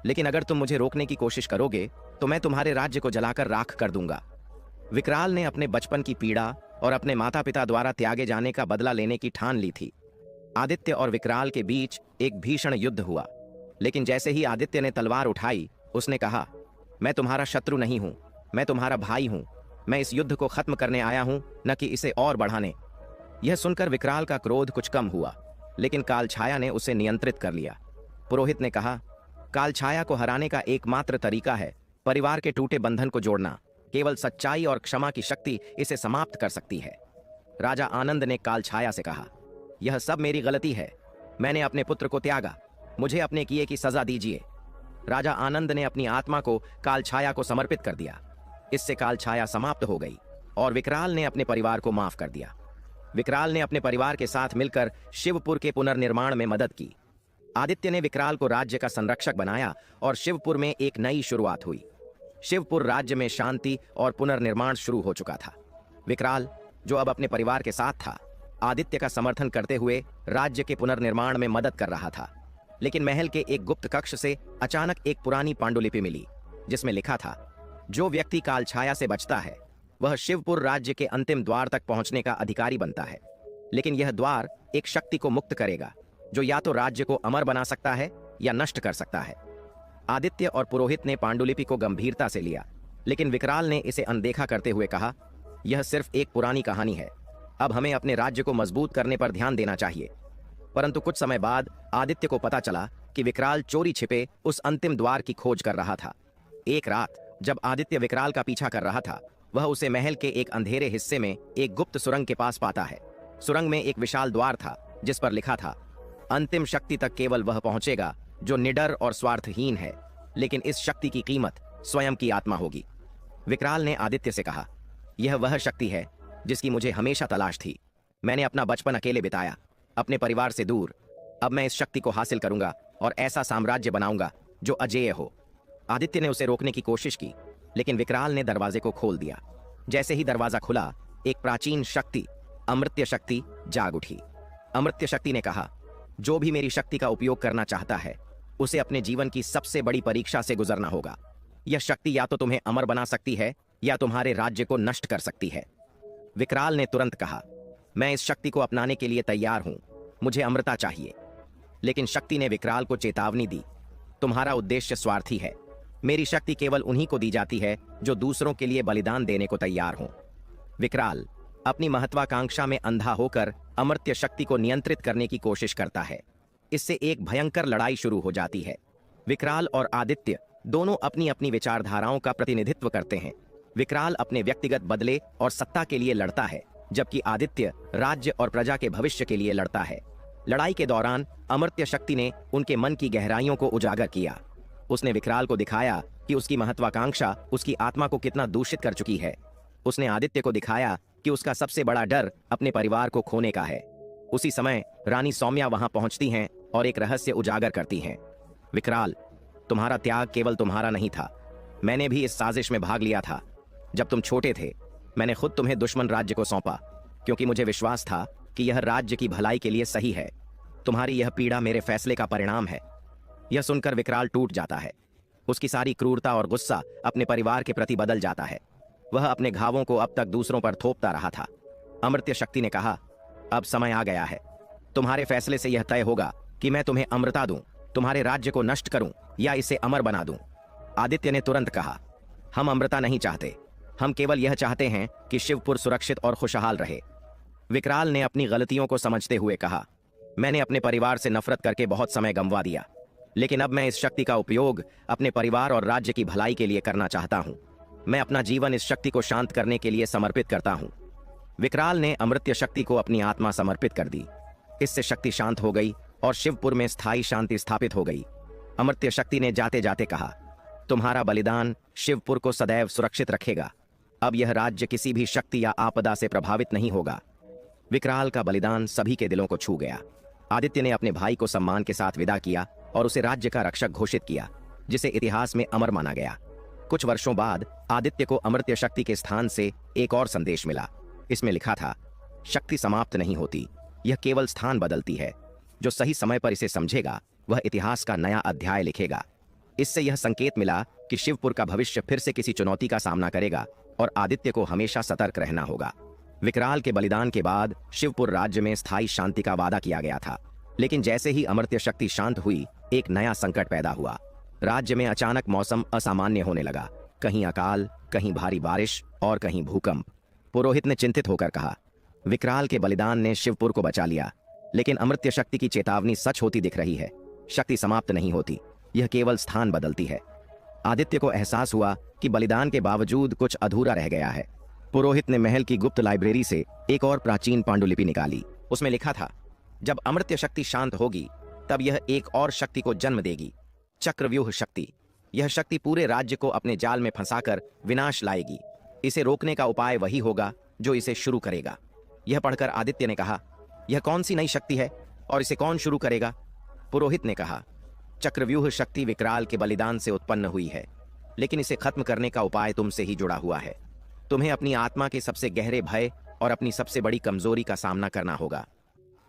लेकिन अगर तुम मुझे रोकने की कोशिश करोगे तो मैं तुम्हारे राज्य को जलाकर राख कर दूंगा। विकराल ने अपने बचपन की पीड़ा और अपने माता पिता द्वारा त्यागे जाने का बदला लेने की ठान ली थी। आदित्य और विकराल के बीच एक भीषण युद्ध हुआ, लेकिन जैसे ही आदित्य ने तलवार उठाई उसने कहा, मैं तुम्हारा शत्रु नहीं हूं, मैं तुम्हारा भाई हूं। मैं इस युद्ध को खत्म करने आया हूं, न कि इसे और बढ़ाने। यह सुनकर विकराल का क्रोध कुछ कम हुआ, लेकिन काल छाया ने उसे नियंत्रित कर लिया। पुरोहित ने कहा, काल छाया को हराने का एकमात्र तरीका है परिवार के टूटे बंधन को जोड़ना। केवल सच्चाई और क्षमा की शक्ति इसे समाप्त कर सकती है। राजा आनंद ने काल छाया से कहा, यह सब मेरी गलती है। मैंने अपने पुत्र को त्यागा, मुझे अपने किए की सजा दीजिए। राजा आनंद ने अपनी आत्मा को कालछाया को समर्पित कर दिया। इससे कालछाया समाप्त हो गई और विकराल ने अपने परिवार को माफ कर दिया। विकराल ने अपने परिवार के साथ मिलकर शिवपुर के पुनर्निर्माण में मदद की। आदित्य ने विकराल को राज्य का संरक्षक बनाया और शिवपुर में एक नई शुरुआत हुई। शिवपुर राज्य में शांति और पुनर्निर्माण शुरू हो चुका था। विकराल, जो अब अपने परिवार के साथ था, आदित्य का समर्थन करते हुए राज्य के पुनर्निर्माण में मदद कर रहा था। लेकिन महल के एक गुप्त कक्ष से अचानक एक पुरानी पांडुलिपि मिली, जिसमें लिखा था, जो व्यक्ति कालछाया से बचता है वह शिवपुर राज्य के अंतिम द्वार तक पहुंचने का अधिकारी बनता है। लेकिन यह द्वार एक शक्ति को मुक्त करेगा, जो या तो राज्य को अमर बना सकता है या नष्ट कर सकता है। आदित्य और पुरोहित ने पांडुलिपि को गंभीरता से लिया, लेकिन विकराल ने इसे अनदेखा करते हुए कहा, यह सिर्फ एक पुरानी कहानी है। अब हमें अपने राज्य को मजबूत करने पर ध्यान देना चाहिए। परंतु कुछ समय बाद आदित्य को पता चला कि विकराल चोरी छिपे उस अंतिम द्वार की खोज कर रहा था। एक रात जब आदित्य विकराल का पीछा कर रहा था, वह उसे महल के एक अंधेरे हिस्से में एक गुप्त सुरंग के पास पाता है। सुरंग में एक विशाल द्वार था, जिस पर लिखा था, अंतिम शक्ति तक केवल वह पहुंचेगा जो निडर और स्वार्थहीन है, लेकिन इस शक्ति की कीमत स्वयं की आत्मा होगी। विकराल ने आदित्य से कहा, यह वह शक्ति है जिसकी मुझे हमेशा तलाश थी। मैंने अपना बचपन अकेले बिताया, अपने परिवार से दूर। अब मैं इस शक्ति को हासिल करूंगा और ऐसा साम्राज्य बनाऊंगा जो अजेय हो। आदित्य ने उसे रोकने की कोशिश की, लेकिन विकराल ने दरवाजे को खोल दिया। जैसे ही दरवाजा खुला, एक प्राचीन शक्ति, अमृत्य शक्ति, जाग उठी। अमृत्य शक्ति ने कहा, जो भी मेरी शक्ति का उपयोग करना चाहता है, उसे अपने जीवन की सबसे बड़ी परीक्षा से गुजरना होगा। यह शक्ति या तो तुम्हें अमर बना सकती है या तुम्हारे राज्य को नष्ट कर सकती है। विकराल ने तुरंत कहा, मैं इस शक्ति को अपनाने के लिए तैयार हूं, मुझे अमृता चाहिए। लेकिन शक्ति ने विकराल को चेतावनी दी, तुम्हारा उद्देश्य स्वार्थी है। मेरी शक्ति केवल उन्हीं को दी जाती है जो दूसरों के लिए बलिदान देने को तैयार हों। विकराल अपनी महत्वाकांक्षा में अंधा होकर अमर्त्य शक्ति को नियंत्रित करने की कोशिश करता है। इससे एक भयंकर लड़ाई शुरू हो जाती है। विकराल और आदित्य दोनों अपनी अपनी विचारधाराओं का प्रतिनिधित्व करते हैं। विकराल अपने व्यक्तिगत बदले और सत्ता के लिए लड़ता है, जबकि आदित्य राज्य और प्रजा के भविष्य के लिए लड़ता है। लड़ाई के दौरान अमर्त्य शक्ति ने उनके मन की गहराइयों को उजागर किया। उसने विकराल को दिखाया कि उसकी महत्वाकांक्षा उसकी आत्मा को कितना दूषित कर चुकी है। उसने आदित्य को दिखाया कि उसका सबसे बड़ा डर अपने परिवार को खोने का है। उसी समय रानी सौम्या वहां पहुंचती हैं और एक रहस्य उजागर करती हैं। विकराल, तुम्हारा त्याग केवल तुम्हारा नहीं था, मैंने भी इस साजिश में भाग लिया था। जब तुम छोटे थे, मैंने खुद तुम्हें दुश्मन राज्य को सौंपा, क्योंकि मुझे विश्वास था कि यह राज्य की भलाई के लिए सही है। तुम्हारी यह पीड़ा मेरे फैसले का परिणाम है। यह सुनकर विकराल टूट जाता है। उसकी सारी क्रूरता और गुस्सा अपने परिवार के प्रति बदल जाता है। वह अपने घावों को अब तक दूसरों पर थोपता रहा था। अमर्त्य शक्ति ने कहा, अब समय आ गया है। तुम्हारे फैसले से यह तय होगा कि मैं तुम्हें अमृता दूं, तुम्हारे राज्य को नष्ट करूं या इसे अमर बना दूं। आदित्य ने तुरंत कहा, हम अमृता नहीं चाहते, हम केवल यह चाहते हैं कि शिवपुर सुरक्षित और खुशहाल रहे। विकराल ने अपनी गलतियों को समझते हुए कहा, मैंने अपने परिवार से नफरत करके बहुत समय गंवा दिया, लेकिन अब मैं इस शक्ति का उपयोग अपने परिवार और राज्य की भलाई के लिए करना चाहता हूं। मैं अपना जीवन इस शक्ति को शांत करने के लिए समर्पित करता हूं। विकराल ने अमृत्य शक्ति को अपनी आत्मा समर्पित कर दी। इससे शक्ति शांत हो गई और शिवपुर में स्थायी शांति स्थापित हो गई। अमृत्य शक्ति ने जाते जाते कहा, तुम्हारा बलिदान शिवपुर को सदैव सुरक्षित रखेगा। अब यह राज्य किसी भी शक्ति या आपदा से प्रभावित नहीं होगा। विकराल का बलिदान सभी के दिलों को छू गया। आदित्य ने अपने भाई को सम्मान के साथ विदा किया और उसे राज्य का रक्षक घोषित किया, जिसे इतिहास में अमर माना गया। कुछ वर्षों बाद आदित्य को अमृत्य शक्ति के स्थान से एक और संदेश मिला। इसमें लिखा था, शक्ति समाप्त नहीं होती, यह केवल स्थान बदलती है। जो सही समय पर इसे समझेगा वह इतिहास का नया अध्याय लिखेगा। इससे यह संकेत मिला कि शिवपुर का भविष्य फिर से किसी चुनौती का सामना करेगा और आदित्य को हमेशा सतर्क रहना होगा। विकराल के बलिदान के बाद शिवपुर राज्य में स्थायी शांति का वादा किया गया था, लेकिन जैसे ही अमर्त्य शक्ति शांत हुई, एक नया संकट पैदा हुआ। राज्य में अचानक मौसम असामान्य होने लगा। कहीं अकाल, कहीं भारी बारिश और कहीं भूकंप। पुरोहित ने चिंतित होकर कहा, विकराल के बलिदान ने शिवपुर को बचा लिया, लेकिन अमृत्य शक्ति की चेतावनी सच होती दिख रही है। शक्ति समाप्त नहीं होती, यह केवल स्थान बदलती है। आदित्य को एहसास हुआ कि बलिदान के बावजूद कुछ अधूरा रह गया है। पुरोहित ने महल की गुप्त लाइब्रेरी से एक और प्राचीन पांडुलिपि निकाली। उसमें लिखा था, जब अमृत्य शक्ति शांत होगी तब यह एक और शक्ति को जन्म देगी। चक्रव्यूह शक्ति। यह शक्ति पूरे राज्य को अपने जाल में फंसाकर विनाश लाएगी। इसे रोकने का उपाय वही होगा जो इसे शुरू करेगा। यह पढ़कर आदित्य ने कहा, यह कौन सी नई शक्ति है और इसे कौन शुरू करेगा? पुरोहित ने कहा, चक्रव्यूह शक्ति विकराल के बलिदान से उत्पन्न हुई है, लेकिन इसे खत्म करने का उपाय तुमसे ही जुड़ा हुआ है। तुम्हें अपनी आत्मा के सबसे गहरे भय और अपनी सबसे बड़ी कमजोरी का सामना करना होगा।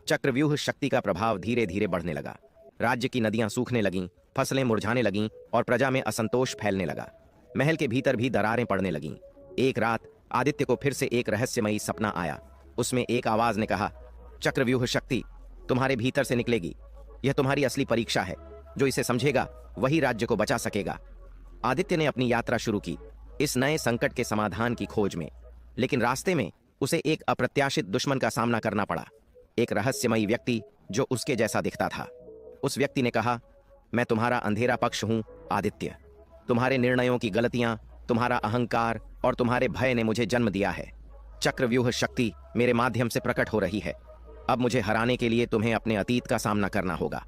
चक्रव्यूह शक्ति का प्रभाव धीरे धीरे बढ़ने लगा। राज्य की नदियां सूखने लगीं, फसलें मुरझाने लगीं और प्रजा में असंतोष फैलने लगा। महल के भीतर भी दरारें पड़ने लगीं। एक रात आदित्य को फिर से एक रहस्यमयी सपना आया। उसमें एक आवाज ने कहा, चक्रव्यूह शक्ति तुम्हारे भीतर से निकलेगी। यह तुम्हारी असली परीक्षा है। जो इसे समझेगा वही राज्य को बचा सकेगा। आदित्य ने अपनी यात्रा शुरू की इस नए संकट के समाधान की खोज में, लेकिन रास्ते में उसे एक अप्रत्याशित दुश्मन का सामना करना पड़ा। एक रहस्यमयी व्यक्ति जो उसके जैसा दिखता था। उस व्यक्ति ने कहा, मैं तुम्हारा अंधेरा पक्ष हूं आदित्य। तुम्हारे निर्णयों की गलतियां, तुम्हारा अहंकार और तुम्हारे भय ने मुझे जन्म दिया है। चक्रव्यूह शक्ति मेरे माध्यम से प्रकट हो रही है। अब मुझे हराने के लिए तुम्हें अपने अतीत का सामना करना होगा।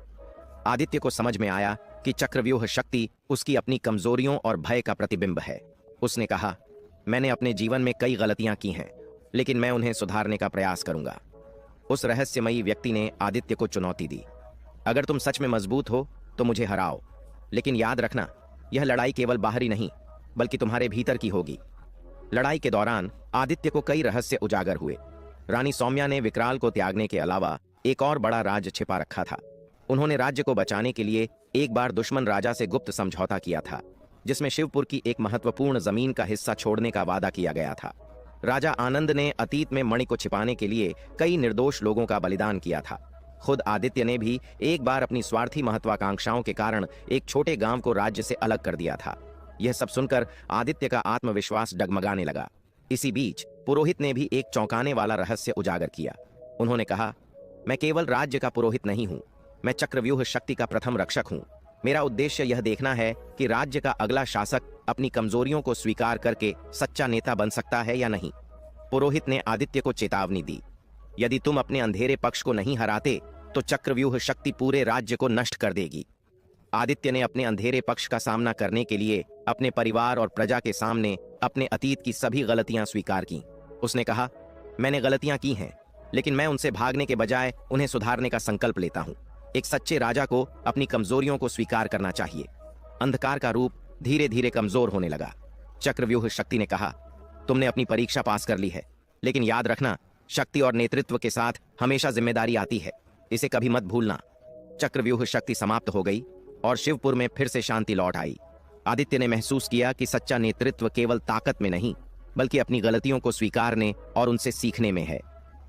आदित्य को समझ में आया कि चक्रव्यूह शक्ति उसकी अपनी कमजोरियों और भय का प्रतिबिंब है। उसने कहा, मैंने अपने जीवन में कई गलतियां की हैं, लेकिन मैं उन्हें सुधारने का प्रयास करूंगा। उस रहस्यमयी व्यक्ति ने आदित्य को चुनौती दी, अगर तुम सच में मजबूत हो तो मुझे हराओ, लेकिन याद रखना यह लड़ाई केवल बाहरी नहीं बल्कि तुम्हारे भीतर की होगी। लड़ाई के दौरान आदित्य को कई रहस्य उजागर हुए। रानी सौम्या ने विकराल को त्यागने के अलावा एक और बड़ा राज छिपा रखा था। उन्होंने राज्य को बचाने के लिए एक बार दुश्मन राजा से गुप्त समझौता किया था, जिसमें शिवपुर की एक महत्वपूर्ण जमीन का हिस्सा छोड़ने का वादा किया गया था। राजा आनंद ने अतीत में मणि को छिपाने के लिए कई निर्दोष लोगों का बलिदान किया था। खुद आदित्य ने भी एक बार अपनी स्वार्थी महत्वाकांक्षाओं के कारण एक छोटे गांव को राज्य से अलग कर दिया था। यह सब सुनकर आदित्य का आत्मविश्वास डगमगाने लगा। इसी बीच पुरोहित ने भी एक चौंकाने वाला रहस्य उजागर किया। उन्होंने कहा, मैं केवल राज्य का पुरोहित नहीं हूं, मैं चक्रव्यूह शक्ति का प्रथम रक्षक हूं। मेरा उद्देश्य यह देखना है कि राज्य का अगला शासक अपनी कमजोरियों को स्वीकार करके सच्चा नेता बन सकता है या नहीं। पुरोहित ने आदित्य को चेतावनी दी, यदि तुम अपने अंधेरे पक्ष को नहीं हराते तो चक्रव्यूह शक्ति पूरे राज्य को नष्ट कर देगी। आदित्य ने अपने अंधेरे पक्ष का सामना करने के लिए अपने परिवार और प्रजा के सामने अपने अतीत की सभी गलतियां स्वीकार की। उसने कहा, मैंने गलतियां की हैं, लेकिन मैं उनसे भागने के बजाय उन्हें सुधारने का संकल्प लेता हूं। एक सच्चे राजा को अपनी कमजोरियों को स्वीकार करना चाहिए। अंधकार का रूप धीरे धीरे कमजोर होने लगा। चक्रव्यूह शक्ति ने कहा, तुमने अपनी परीक्षा पास कर ली है, लेकिन याद रखना, शक्ति और नेतृत्व के साथ हमेशा जिम्मेदारी आती है। इसे कभी मत भूलना। चक्रव्यूह शक्ति समाप्त हो गई और शिवपुर में फिर से शांति लौट आई। आदित्य ने महसूस किया कि सच्चा नेतृत्व केवल ताकत में नहीं बल्कि अपनी गलतियों को स्वीकारने और उनसे सीखने में है।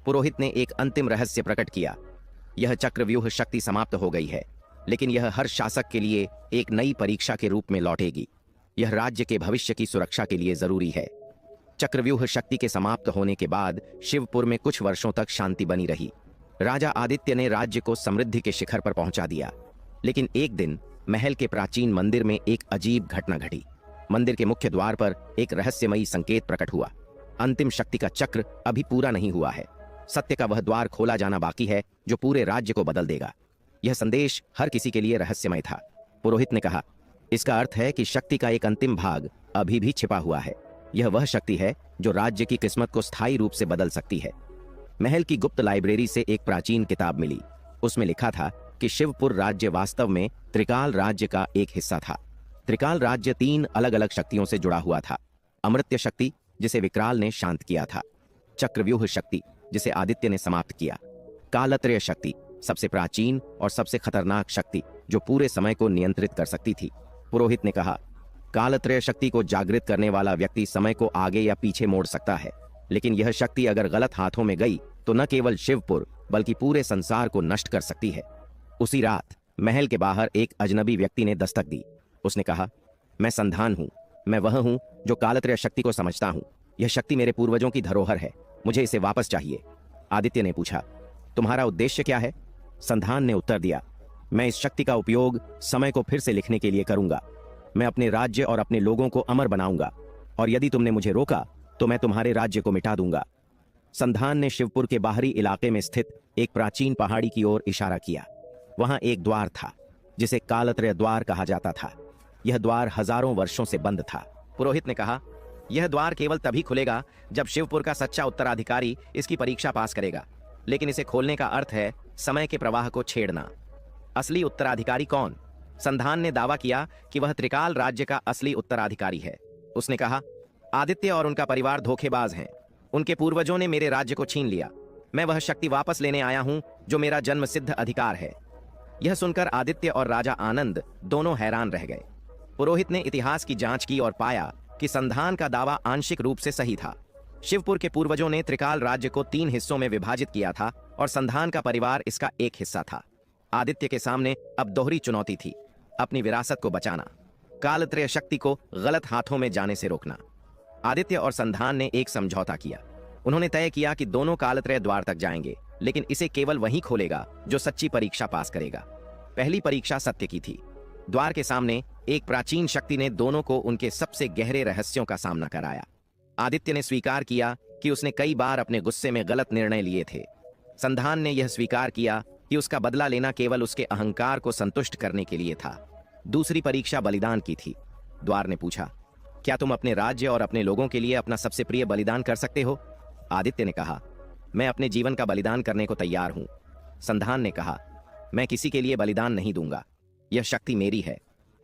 पुरोहित ने एक अंतिम रहस्य प्रकट किया, यह चक्रव्यूह शक्ति समाप्त हो गई है, लेकिन यह हर शासक के लिए एक नई परीक्षा के रूप में लौटेगी। यह राज्य के भविष्य की सुरक्षा के लिए जरूरी है। चक्रव्यूह शक्ति के समाप्त होने के बाद शिवपुर में कुछ वर्षों तक शांति बनी रही। राजा आदित्य ने राज्य को समृद्धि के शिखर पर पहुंचा दिया। लेकिन एक दिन महल के प्राचीन मंदिर में एक अजीब घटना घटी। मंदिर के मुख्य द्वार पर एक रहस्यमयी संकेत प्रकट हुआ। अंतिम शक्ति का चक्र अभी पूरा नहीं हुआ है। सत्य का वह द्वार खोला जाना बाकी है जो पूरे राज्य को बदल देगा। यह संदेश हर किसी के लिए रहस्यमय था। पुरोहित ने कहा, इसका अर्थ है कि शक्ति का एक अंतिम भाग अभी भी छिपा हुआ है। यह वह शक्ति है जो राज्य की किस्मत को स्थायी रूप से बदल सकती है। महल की गुप्त लाइब्रेरी से एक प्राचीन किताब मिली। उसमें लिखा था कि शिवपुर राज्य वास्तव में त्रिकाल राज्य का एक हिस्सा था। त्रिकाल राज्य 3 अलग अलग शक्तियों से जुड़ा हुआ था। अमृत्य शक्ति, जिसे विकराल ने शांत किया था। चक्रव्यूह शक्ति, जिसे आदित्य ने समाप्त किया। कालत्रय शक्ति, सबसे प्राचीन और सबसे खतरनाक शक्ति जो पूरे समय को नियंत्रित कर सकती थी। पुरोहित ने कहा, कालत्रय शक्ति को जागृत करने वाला व्यक्ति समय को आगे या पीछे मोड़ सकता है, लेकिन यह शक्ति अगर गलत हाथों में गई तो न केवल शिवपुर बल्कि पूरे संसार को नष्ट कर सकती है। उसी रात महल के बाहर एक अजनबी व्यक्ति ने दस्तक दी। उसने कहा, मैं संधान हूं। मैं वह हूं जो कालत्रय शक्ति को समझता हूं। यह शक्ति मेरे पूर्वजों की धरोहर है, मुझे इसे वापस चाहिए। आदित्य ने पूछा, तुम्हारा उद्देश्य क्या है? संधान ने उत्तर दिया, मैं इस शक्ति का उपयोग समय को फिर से लिखने के लिए करूंगा। मैं अपने राज्य और अपने लोगों को अमर बनाऊंगा, और यदि तुमने मुझे रोका तो मैं तुम्हारे राज्य को मिटा दूंगा। संधान ने शिवपुर के बाहरी इलाके में स्थित एक प्राचीन पहाड़ी की ओर इशारा किया। वहां एक द्वार था। जिसे कालत्रय द्वार कहा जाता था। यह द्वार हजारों वर्षों से बंद था। पुरोहित ने कहा, यह द्वार केवल तभी खुलेगा जब शिवपुर का सच्चा उत्तराधिकारी इसकी परीक्षा पास करेगा, लेकिन इसे खोलने का अर्थ है समय के प्रवाह को छेड़ना। असली उत्तराधिकारी कौन? संधान ने दावा किया कि वह त्रिकाल राज्य का असली उत्तराधिकारी है। उसने कहा, आदित्य और उनका परिवार धोखेबाज हैं। उनके पूर्वजों ने मेरे राज्य को छीन लिया। मैं वह शक्ति वापस लेने आया हूं जो मेरा जन्म सिद्ध अधिकार है। यह सुनकर आदित्य और राजा आनंद दोनों हैरान रह गए। पुरोहित ने इतिहास की जांच की और पाया कि संधान का दावा आंशिक रूप से सही था। शिवपुर के पूर्वजों ने त्रिकाल राज्य को 3 हिस्सों में विभाजित किया था और संधान का परिवार इसका एक हिस्सा था। आदित्य के सामने अब दोहरी चुनौती थी, अपनी विरासत को बचाना, कालत्रय शक्ति को गलत हाथों में जाने से रोकना। आदित्य और संधान ने एक समझौता किया। उन्होंने तय किया कि दोनों कालत्रय द्वार तक जाएंगे, लेकिन इसे केवल वही खोलेगा जो सच्ची परीक्षा पास करेगा। पहली परीक्षा सत्य की थी। द्वार के सामने एक प्राचीन शक्ति ने दोनों को उनके सबसे गहरे रहस्यों का सामना कराया। आदित्य ने स्वीकार किया कि उसने कई बार अपने गुस्से में गलत निर्णय लिए थे। संधान ने यह स्वीकार किया कि उसका बदला लेना केवल उसके अहंकार को संतुष्ट करने के लिए था। दूसरी परीक्षा बलिदान की थी। द्वार ने पूछा, क्या तुम अपने राज्य और अपने लोगों के लिए अपना सबसे प्रिय बलिदान कर सकते हो? आदित्य ने कहा, मैं अपने जीवन का बलिदान करने को तैयार हूं। संधान ने कहा, मैं किसी के लिए बलिदान नहीं दूंगा, यह शक्ति मेरी है।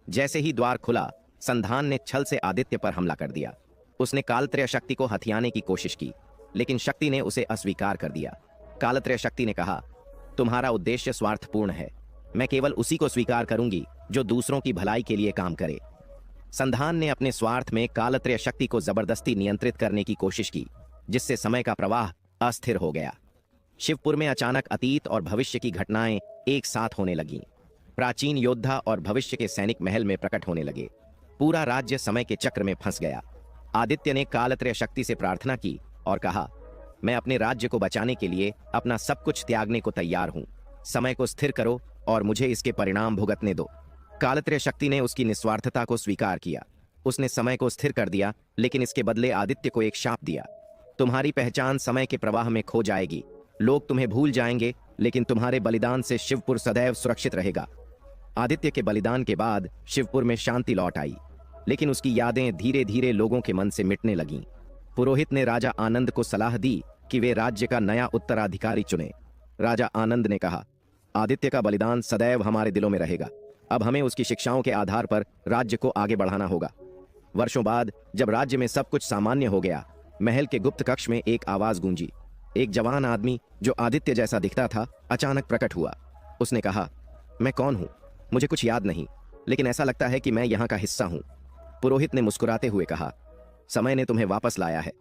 जैसे ही द्वार खुला, संधान ने छल से आदित्य पर हमला कर दिया। उसने कालत्रय शक्ति को हथियाने की कोशिश की, लेकिन शक्ति ने उसे अस्वीकार कर दिया। कालत्रय शक्ति ने कहा, तुम्हारा उद्देश्य स्वार्थपूर्ण है। मैं केवल उसी को स्वीकार करूंगी जो दूसरों की भलाई के लिए काम करे। संधान ने अपने स्वार्थ में कालत्रय शक्ति को जबरदस्ती नियंत्रित करने की कोशिश की, जिससे समय का प्रवाह अस्थिर हो गया। शिवपुर में अचानक अतीत और भविष्य की घटनाएं एक साथ होने लगीं। प्राचीन योद्धा और भविष्य के सैनिक महल में प्रकट होने लगे। पूरा राज्य समय के चक्र में फंस गया। आदित्य ने कालत्रय शक्ति से प्रार्थना की और कहा, मैं अपने राज्य को बचाने के लिए अपना सब कुछ त्यागने को तैयार हूं। समय को स्थिर करो और मुझे इसके परिणाम भुगतने दो। कालत्रय शक्ति ने उसकी निस्वार्थता को स्वीकार किया। उसने समय को स्थिर कर दिया, लेकिन इसके बदले आदित्य को एक शाप दिया। तुम्हारी पहचान समय के प्रवाह में खो जाएगी। लोग तुम्हें भूल जाएंगे, लेकिन तुम्हारे बलिदान से शिवपुर सदैव सुरक्षित रहेगा। आदित्य के बलिदान के बाद शिवपुर में शांति लौट आई, लेकिन उसकी यादें धीरे धीरे लोगों के मन से मिटने लगीं। पुरोहित ने राजा आनंद को सलाह दी कि वे राज्य का नया उत्तराधिकारी चुने। राजा आनंद ने कहा, आदित्य का बलिदान सदैव हमारे दिलों में रहेगा। अब हमें उसकी शिक्षाओं के आधार पर राज्य को आगे बढ़ाना होगा। वर्षों बाद जब राज्य में सब कुछ सामान्य हो गया, महल के गुप्त कक्ष में एक आवाज गूंजी। एक जवान आदमी जो आदित्य जैसा दिखता था अचानक प्रकट हुआ। उसने कहा, मैं कौन हूं? मुझे कुछ याद नहीं, लेकिन ऐसा लगता है कि मैं यहाँ का हिस्सा हूं। पुरोहित ने मुस्कुराते हुए कहा, समय ने तुम्हें वापस लाया है।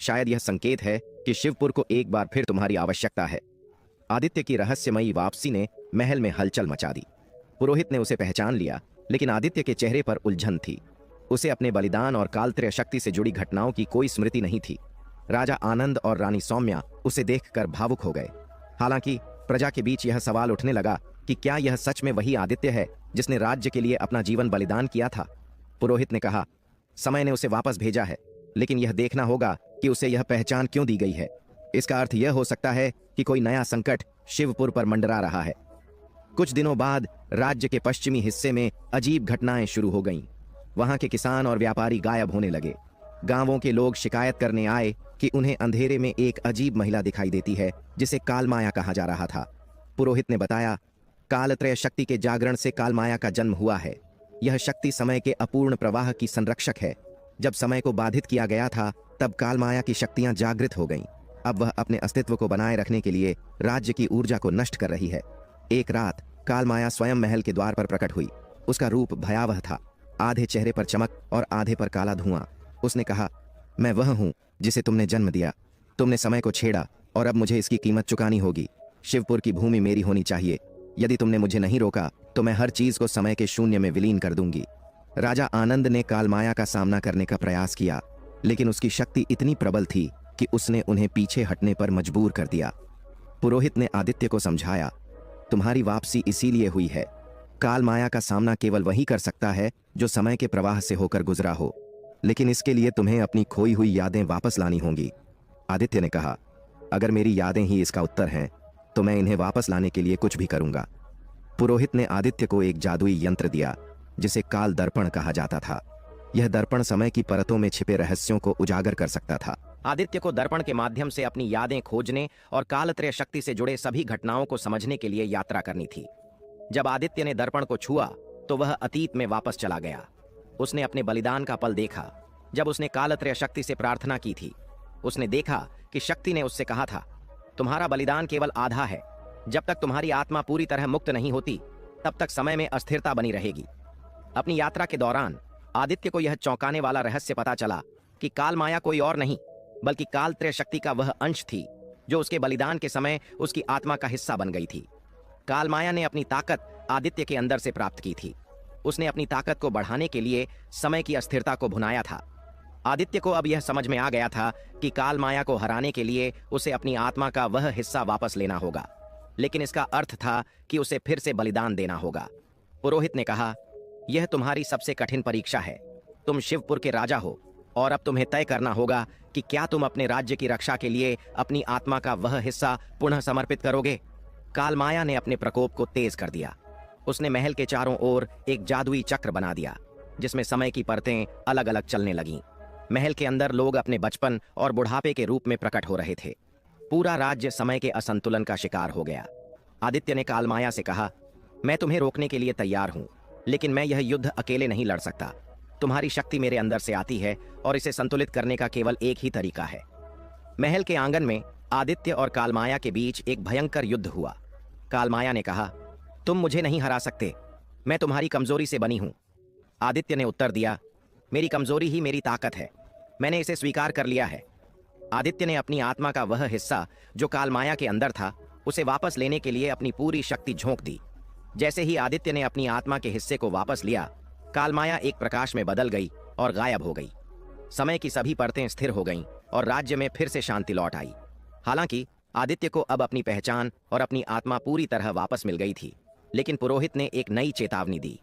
शायद यह संकेत है कि शिवपुर को एक बार फिर तुम्हारी आवश्यकता है। आदित्य की रहस्यमयी वापसी ने महल में हलचल मचा दी। पुरोहित ने उसे पहचान लिया, लेकिन आदित्य के चेहरे पर उलझन थी। उसे अपने बलिदान और कालत्रय शक्ति से जुड़ी घटनाओं की कोई स्मृति नहीं थी। राजा आनंद और रानी सौम्या उसे देखकर भावुक हो गए। हालांकि प्रजा के बीच यह सवाल उठने लगा कि क्या यह सच में वही आदित्य है जिसने राज्य के लिए अपना जीवन बलिदान किया था। पुरोहित ने कहा, समय ने उसे वापस भेजा है, लेकिन यह देखना होगा कि उसे यह पहचान क्यों दी गई है। इसका अर्थ यह हो सकता है कि कोई नया संकट शिवपुर पर मंडरा रहा है। कुछ दिनों बाद राज्य के पश्चिमी हिस्से में अजीब घटनाएं शुरू हो गईं। वहां के किसान और व्यापारी गायब होने लगे। गांवों के लोग शिकायत करने आए कि उन्हें अंधेरे में एक अजीब महिला दिखाई देती है जिसे कालमाया कहा जा रहा था। पुरोहित ने बताया, कालत्रय शक्ति के जागरण से कालमाया का जन्म हुआ है। यह शक्ति समय के अपूर्ण प्रवाह की संरक्षक है। जब समय को बाधित किया गया था, तब कालमाया की शक्तियां जागृत हो गईं। अब वह अपने अस्तित्व को बनाए रखने के लिए राज्य की ऊर्जा को नष्ट कर रही है। एक रात कालमाया स्वयं महल के द्वार पर प्रकट हुई। उसका रूप भयावह था, आधे चेहरे पर चमक और आधे पर काला धुआं। उसने कहा, मैं वह हूं जिसे तुमने जन्म दिया। तुमने समय को छेड़ा और अब मुझे इसकी कीमत चुकानी होगी। शिवपुर की भूमि मेरी होनी चाहिए। यदि तुमने मुझे नहीं रोका तो मैं हर चीज को समय के शून्य में विलीन कर दूंगी। राजा आनंद ने कालमाया का सामना करने का प्रयास किया, लेकिन उसकी शक्ति इतनी प्रबल थी कि उसने उन्हें पीछे हटने पर मजबूर कर दिया। पुरोहित ने आदित्य को समझाया, तुम्हारी वापसी इसीलिए हुई है। कालमाया का सामना केवल वही कर सकता है जो समय के प्रवाह से होकर गुजरा हो, लेकिन इसके लिए तुम्हें अपनी खोई हुई यादें वापस लानी होंगी। आदित्य ने कहा, अगर मेरी यादें ही इसका उत्तर हैं तो मैं इन्हें वापस लाने के लिए कुछ भी करूंगा। पुरोहित ने आदित्य को एक जादुई यंत्र दिया जिसे काल दर्पण कहा जाता था। यह दर्पण समय की परतों में छिपे रहस्यों को उजागर कर सकता था। आदित्य को दर्पण के माध्यम से अपनी यादें खोजने और कालत्रय शक्ति से जुड़े सभी घटनाओं को समझने के लिए यात्रा करनी थी। जब आदित्य ने दर्पण को छुआ तो वह अतीत में वापस चला गया। उसने अपने बलिदान का पल देखा जब उसने कालत्रय शक्ति से प्रार्थना की थी। उसने देखा कि शक्ति ने उससे कहा था, तुम्हारा बलिदान केवल आधा है। जब तक तुम्हारी आत्मा पूरी तरह मुक्त नहीं होती तब तक समय में अस्थिरता बनी रहेगी। अपनी यात्रा के दौरान आदित्य को यह चौंकाने वाला रहस्य पता चला कि काल माया कोई और नहीं बल्कि कालत्रय शक्ति का वह अंश थी जो उसके बलिदान के समय उसकी आत्मा का हिस्सा बन गई थी। काल माया ने अपनी ताकत आदित्य के अंदर से प्राप्त की थी। उसने अपनी ताकत को बढ़ाने के लिए समय की अस्थिरता को भुनाया था। आदित्य को अब यह समझ में आ गया था कि काल माया को हराने के लिए उसे अपनी आत्मा का वह हिस्सा वापस लेना होगा, लेकिन इसका अर्थ था कि उसे फिर से बलिदान देना होगा। पुरोहित ने कहा, यह तुम्हारी सबसे कठिन परीक्षा है। तुम शिवपुर के राजा हो और अब तुम्हें तय करना होगा कि क्या तुम अपने राज्य की रक्षा के लिए अपनी आत्मा का वह हिस्सा पुनः समर्पित करोगे। काल माया ने अपने प्रकोप को तेज कर दिया। उसने महल के चारों ओर एक जादुई चक्र बना दिया जिसमें समय की परतें अलग अलग चलने लगीं। महल के अंदर लोग अपने बचपन और बुढ़ापे के रूप में प्रकट हो रहे थे। पूरा राज्य समय के असंतुलन का शिकार हो गया। आदित्य ने काल माया से कहा, मैं तुम्हें रोकने के लिए तैयार हूं, लेकिन मैं यह युद्ध अकेले नहीं लड़ सकता। तुम्हारी शक्ति मेरे अंदर से आती है और इसे संतुलित करने का केवल एक ही तरीका है। महल के आंगन में आदित्य और कालमाया के बीच एक भयंकर युद्ध हुआ। कालमाया ने कहा, तुम मुझे नहीं हरा सकते, मैं तुम्हारी कमजोरी से बनी हूं। आदित्य ने उत्तर दिया, मेरी कमजोरी ही मेरी ताकत है, मैंने इसे स्वीकार कर लिया है। आदित्य ने अपनी आत्मा का वह हिस्सा जो कालमाया के अंदर था उसे वापस लेने के लिए अपनी पूरी शक्ति झोंक दी। जैसे ही आदित्य ने अपनी आत्मा के हिस्से को वापस लिया, कालमाया एक प्रकाश में बदल गई और गायब हो गई। समय की सभी परतें स्थिर हो गईं और राज्य में फिर से शांति लौट आई। हालांकि आदित्य को अब अपनी पहचान और अपनी आत्मा पूरी तरह वापस मिल गई थी, लेकिन पुरोहित ने एक नई चेतावनी दी।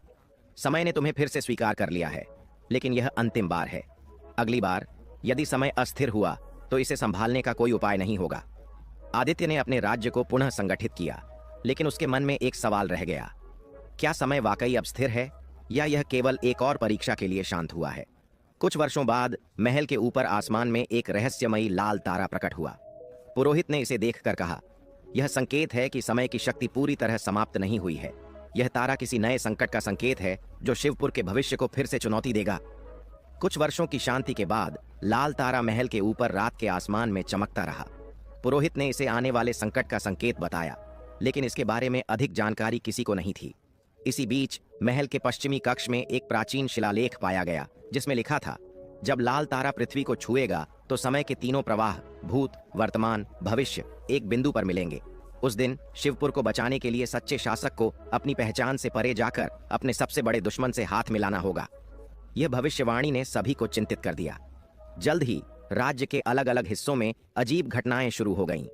समय ने तुम्हें फिर से स्वीकार कर लिया है, लेकिन यह अंतिम बार है। अगली बार यदि समय अस्थिर हुआ तो इसे संभालने का कोई उपाय नहीं होगा। आदित्य ने अपने राज्य को पुनः संगठित किया, लेकिन उसके मन में एक सवाल रह गया, क्या समय वाकई अब स्थिर है या यह केवल एक और परीक्षा के लिए शांत हुआ है। कुछ वर्षों बाद महल के ऊपर आसमान में एक रहस्यमयी लाल तारा प्रकट हुआ। पुरोहित ने इसे देखकर कहा, यह संकेत है कि समय की शक्ति पूरी तरह समाप्त नहीं हुई है। यह तारा किसी नए संकट का संकेत है जो शिवपुर के भविष्य को फिर से चुनौती देगा। कुछ वर्षों की शांति के बाद लाल तारा महल के ऊपर रात के आसमान में चमकता रहा। पुरोहित ने इसे आने वाले संकट का संकेत बताया, लेकिन इसके बारे में अधिक जानकारी किसी को नहीं थी। इसी बीच महल के पश्चिमी कक्ष में एक प्राचीन शिलालेख पाया गया जिसमें लिखा था, जब लाल तारा पृथ्वी को छुएगा तो समय के तीनों प्रवाह भूत, वर्तमान, भविष्य एक बिंदु पर मिलेंगे। उस दिन शिवपुर को बचाने के लिए सच्चे शासक को अपनी पहचान से परे जाकर अपने सबसे बड़े दुश्मन से हाथ मिलाना होगा। यह भविष्यवाणी ने सभी को चिंतित कर दिया। जल्द ही राज्य के अलग अलग हिस्सों में अजीब घटनाएं शुरू हो गईं।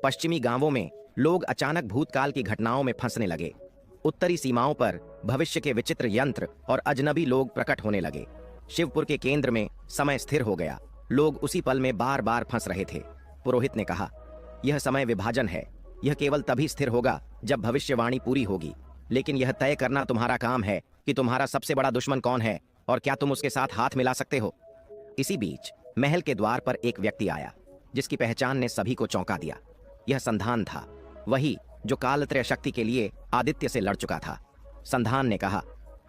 पश्चिमी गांवों में लोग अचानक भूतकाल की घटनाओं में फंसने लगे। उत्तरी सीमाओं पर भविष्य के विचित्र यंत्र और अजनबी लोग प्रकट होने लगे। शिवपुर के केंद्र में समय स्थिर हो गया। लोग उसी पल में बार बार फंस रहे थे। पुरोहित ने कहा, यह समय विभाजन है। यह केवल तभी स्थिर होगा जब भविष्यवाणी पूरी होगी, लेकिन यह तय करना तुम्हारा काम है कि तुम्हारा सबसे बड़ा दुश्मन कौन है और क्या तुम उसके साथ हाथ मिला सकते हो। इसी बीच महल के द्वार पर एक व्यक्ति आया जिसकी पहचान ने सभी को चौंका दिया। यह संधान था, वही जो कालत्रय शक्ति के लिए आदित्य से लड़ चुका था। संधान ने कहा,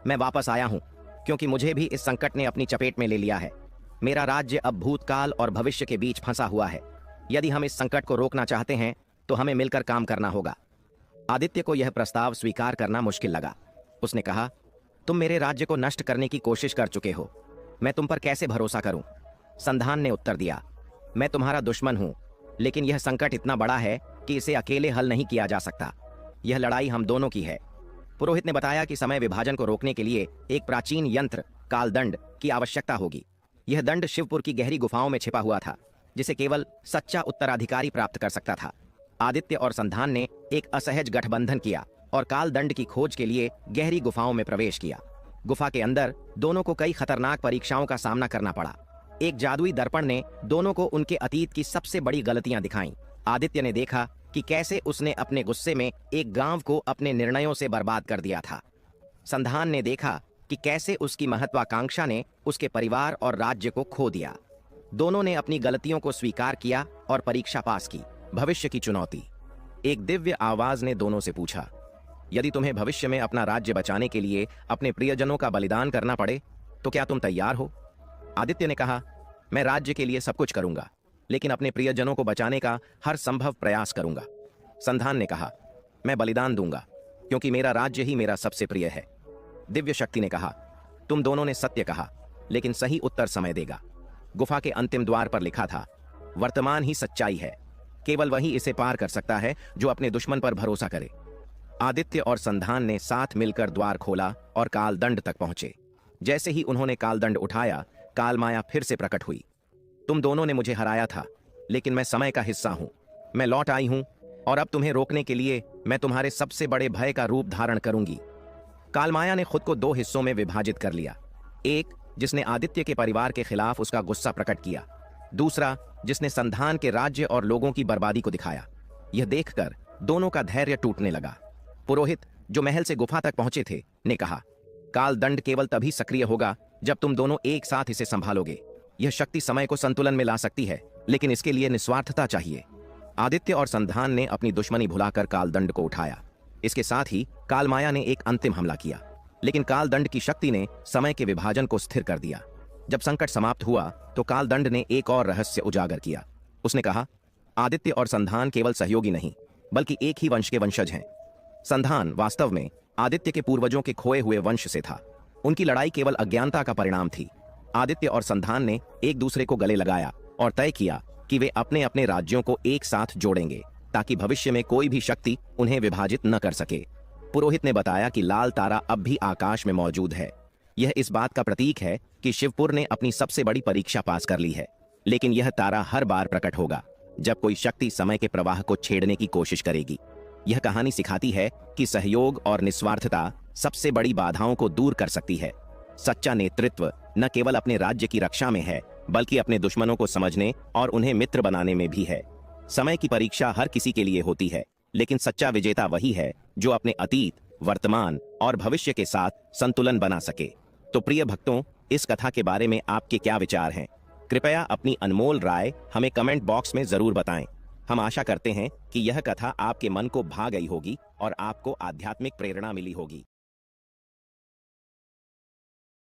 मैं वापस आया हूं क्योंकि मुझे भी इस संकट ने अपनी चपेट में ले लिया है। मेरा राज्य अब भूतकाल और भविष्य के बीच फंसा हुआ है। यदि हम इस संकट को रोकना चाहते हैं तो हमें मिलकर काम करना होगा। आदित्य को यह प्रस्ताव स्वीकार करना मुश्किल लगा। उसने कहा, तुम मेरे राज्य को नष्ट करने की कोशिश कर चुके हो, मैं तुम पर कैसे भरोसा करूं। संधान ने उत्तर दिया, मैं तुम्हारा दुश्मन हूं, लेकिन यह संकट इतना बड़ा है कि इसे अकेले हल नहीं किया जा सकता। यह लड़ाई हम दोनों की है। पुरोहित ने बताया कि समय विभाजन को रोकने के लिए एक प्राचीन यंत्र कालदंड की आवश्यकता होगी। यह दंड शिवपुर की गहरी गुफाओं में छिपा हुआ था, जिसे केवल सच्चा उत्तराधिकारी प्राप्त कर सकता था। आदित्य और संधान ने एक असहज गठबंधन किया और कालदंड की खोज के लिए गहरी गुफाओं में प्रवेश किया। गुफा के अंदर दोनों को कई खतरनाक परीक्षाओं का सामना करना पड़ा। एक जादुई दर्पण ने दोनों को उनके अतीत की सबसे बड़ी गलतियां दिखाईं। आदित्य ने देखा कि कैसे उसने अपने गुस्से में एक गांव को अपने निर्णयों से बर्बाद कर दिया था। संधान ने देखा कि कैसे उसकी महत्वाकांक्षा ने उसके परिवार और राज्य को खो दिया। दोनों ने अपनी गलतियों को स्वीकार किया और परीक्षा पास की। भविष्य की चुनौती। एक दिव्य आवाज ने दोनों से पूछा, यदि तुम्हें भविष्य में अपना राज्य बचाने के लिए अपने प्रियजनों का बलिदान करना पड़े तो क्या तुम तैयार हो? आदित्य ने कहा, मैं राज्य के लिए सब कुछ करूंगा, लेकिन अपने प्रियजनों को बचाने का हर संभव प्रयास करूंगा। संधान ने कहा, मैं बलिदान दूंगा, क्योंकि मेरा राज्य ही मेरा सबसे प्रिय है। दिव्य शक्ति ने कहा, तुम दोनों ने सत्य कहा, लेकिन सही उत्तर समय देगा। गुफा के अंतिम द्वार पर लिखा था, वर्तमान ही सच्चाई है, केवल वही इसे पार कर सकता है जो अपने दुश्मन पर भरोसा करे। आदित्य और संधान ने साथ मिलकर द्वार खोला और कालदंड तक पहुंचे। जैसे ही उन्होंने कालदंड उठाया, कालमाया फिर से प्रकट हुई। तुम दोनों ने मुझे हराया था, लेकिन मैं समय का हिस्सा हूं। मैं लौट आई हूं और अब तुम्हें रोकने के लिए मैं तुम्हारे सबसे बड़े भय का रूप धारण करूंगी। कालमाया ने खुद को दो हिस्सों में विभाजित कर लिया। एक जिसने आदित्य के परिवार के खिलाफ उसका गुस्सा प्रकट किया, दूसरा जिसने संधान के राज्य और लोगों की बर्बादी को दिखाया। यह देखकर दोनों का धैर्य टूटने लगा। पुरोहित, जो महल से गुफा तक पहुंचे थे, ने कहा, कालदंड केवल तभी सक्रिय होगा जब तुम दोनों एक साथ इसे संभालोगे। यह शक्ति समय को संतुलन में ला सकती है, लेकिन इसके लिए निस्वार्थता चाहिए। आदित्य और संधान ने अपनी दुश्मनी भुलाकर कालदंड को उठाया। इसके साथ ही कालमाया ने एक अंतिम हमला किया, लेकिन कालदंड की शक्ति ने समय के विभाजन को स्थिर कर दिया। जब संकट समाप्त हुआ तो कालदंड ने एक और रहस्य उजागर किया। उसने कहा, आदित्य और संधान केवल सहयोगी नहीं, बल्कि एक ही वंश के वंशज हैं। संधान वास्तव में आदित्य के पूर्वजों के खोए हुए वंश से था। उनकी लड़ाई केवल अज्ञानता का परिणाम थी। आदित्य और संधान ने एक दूसरे को गले लगाया और तय किया कि वे अपने अपने राज्यों को एक साथ जोड़ेंगे, ताकि भविष्य में कोई भी शक्ति उन्हें विभाजित न कर सके। पुरोहित ने बताया कि लाल तारा अब भी आकाश में मौजूद है। यह इस बात का प्रतीक है कि शिवपुर ने अपनी सबसे बड़ी परीक्षा पास कर ली है। लेकिन यह तारा हर बार प्रकट होगा जब कोई शक्ति समय के प्रवाह को छेड़ने की कोशिश करेगी। यह कहानी सिखाती है कि सहयोग और निस्वार्थता सबसे बड़ी बाधाओं को दूर कर सकती है। सच्चा नेतृत्व न केवल अपने राज्य की रक्षा में है, बल्कि अपने दुश्मनों को समझने और उन्हें मित्र बनाने में भी है। समय की परीक्षा हर किसी के लिए होती है, लेकिन सच्चा विजेता वही है जो अपने अतीत, वर्तमान और भविष्य के साथ संतुलन बना सके। तो प्रिय भक्तों, इस कथा के बारे में आपके क्या विचार हैं? कृपया अपनी अनमोल राय हमें कमेंट बॉक्स में जरूर बताएं। हम आशा करते हैं कि यह कथा आपके मन को भा गई होगी और आपको आध्यात्मिक प्रेरणा मिली होगी।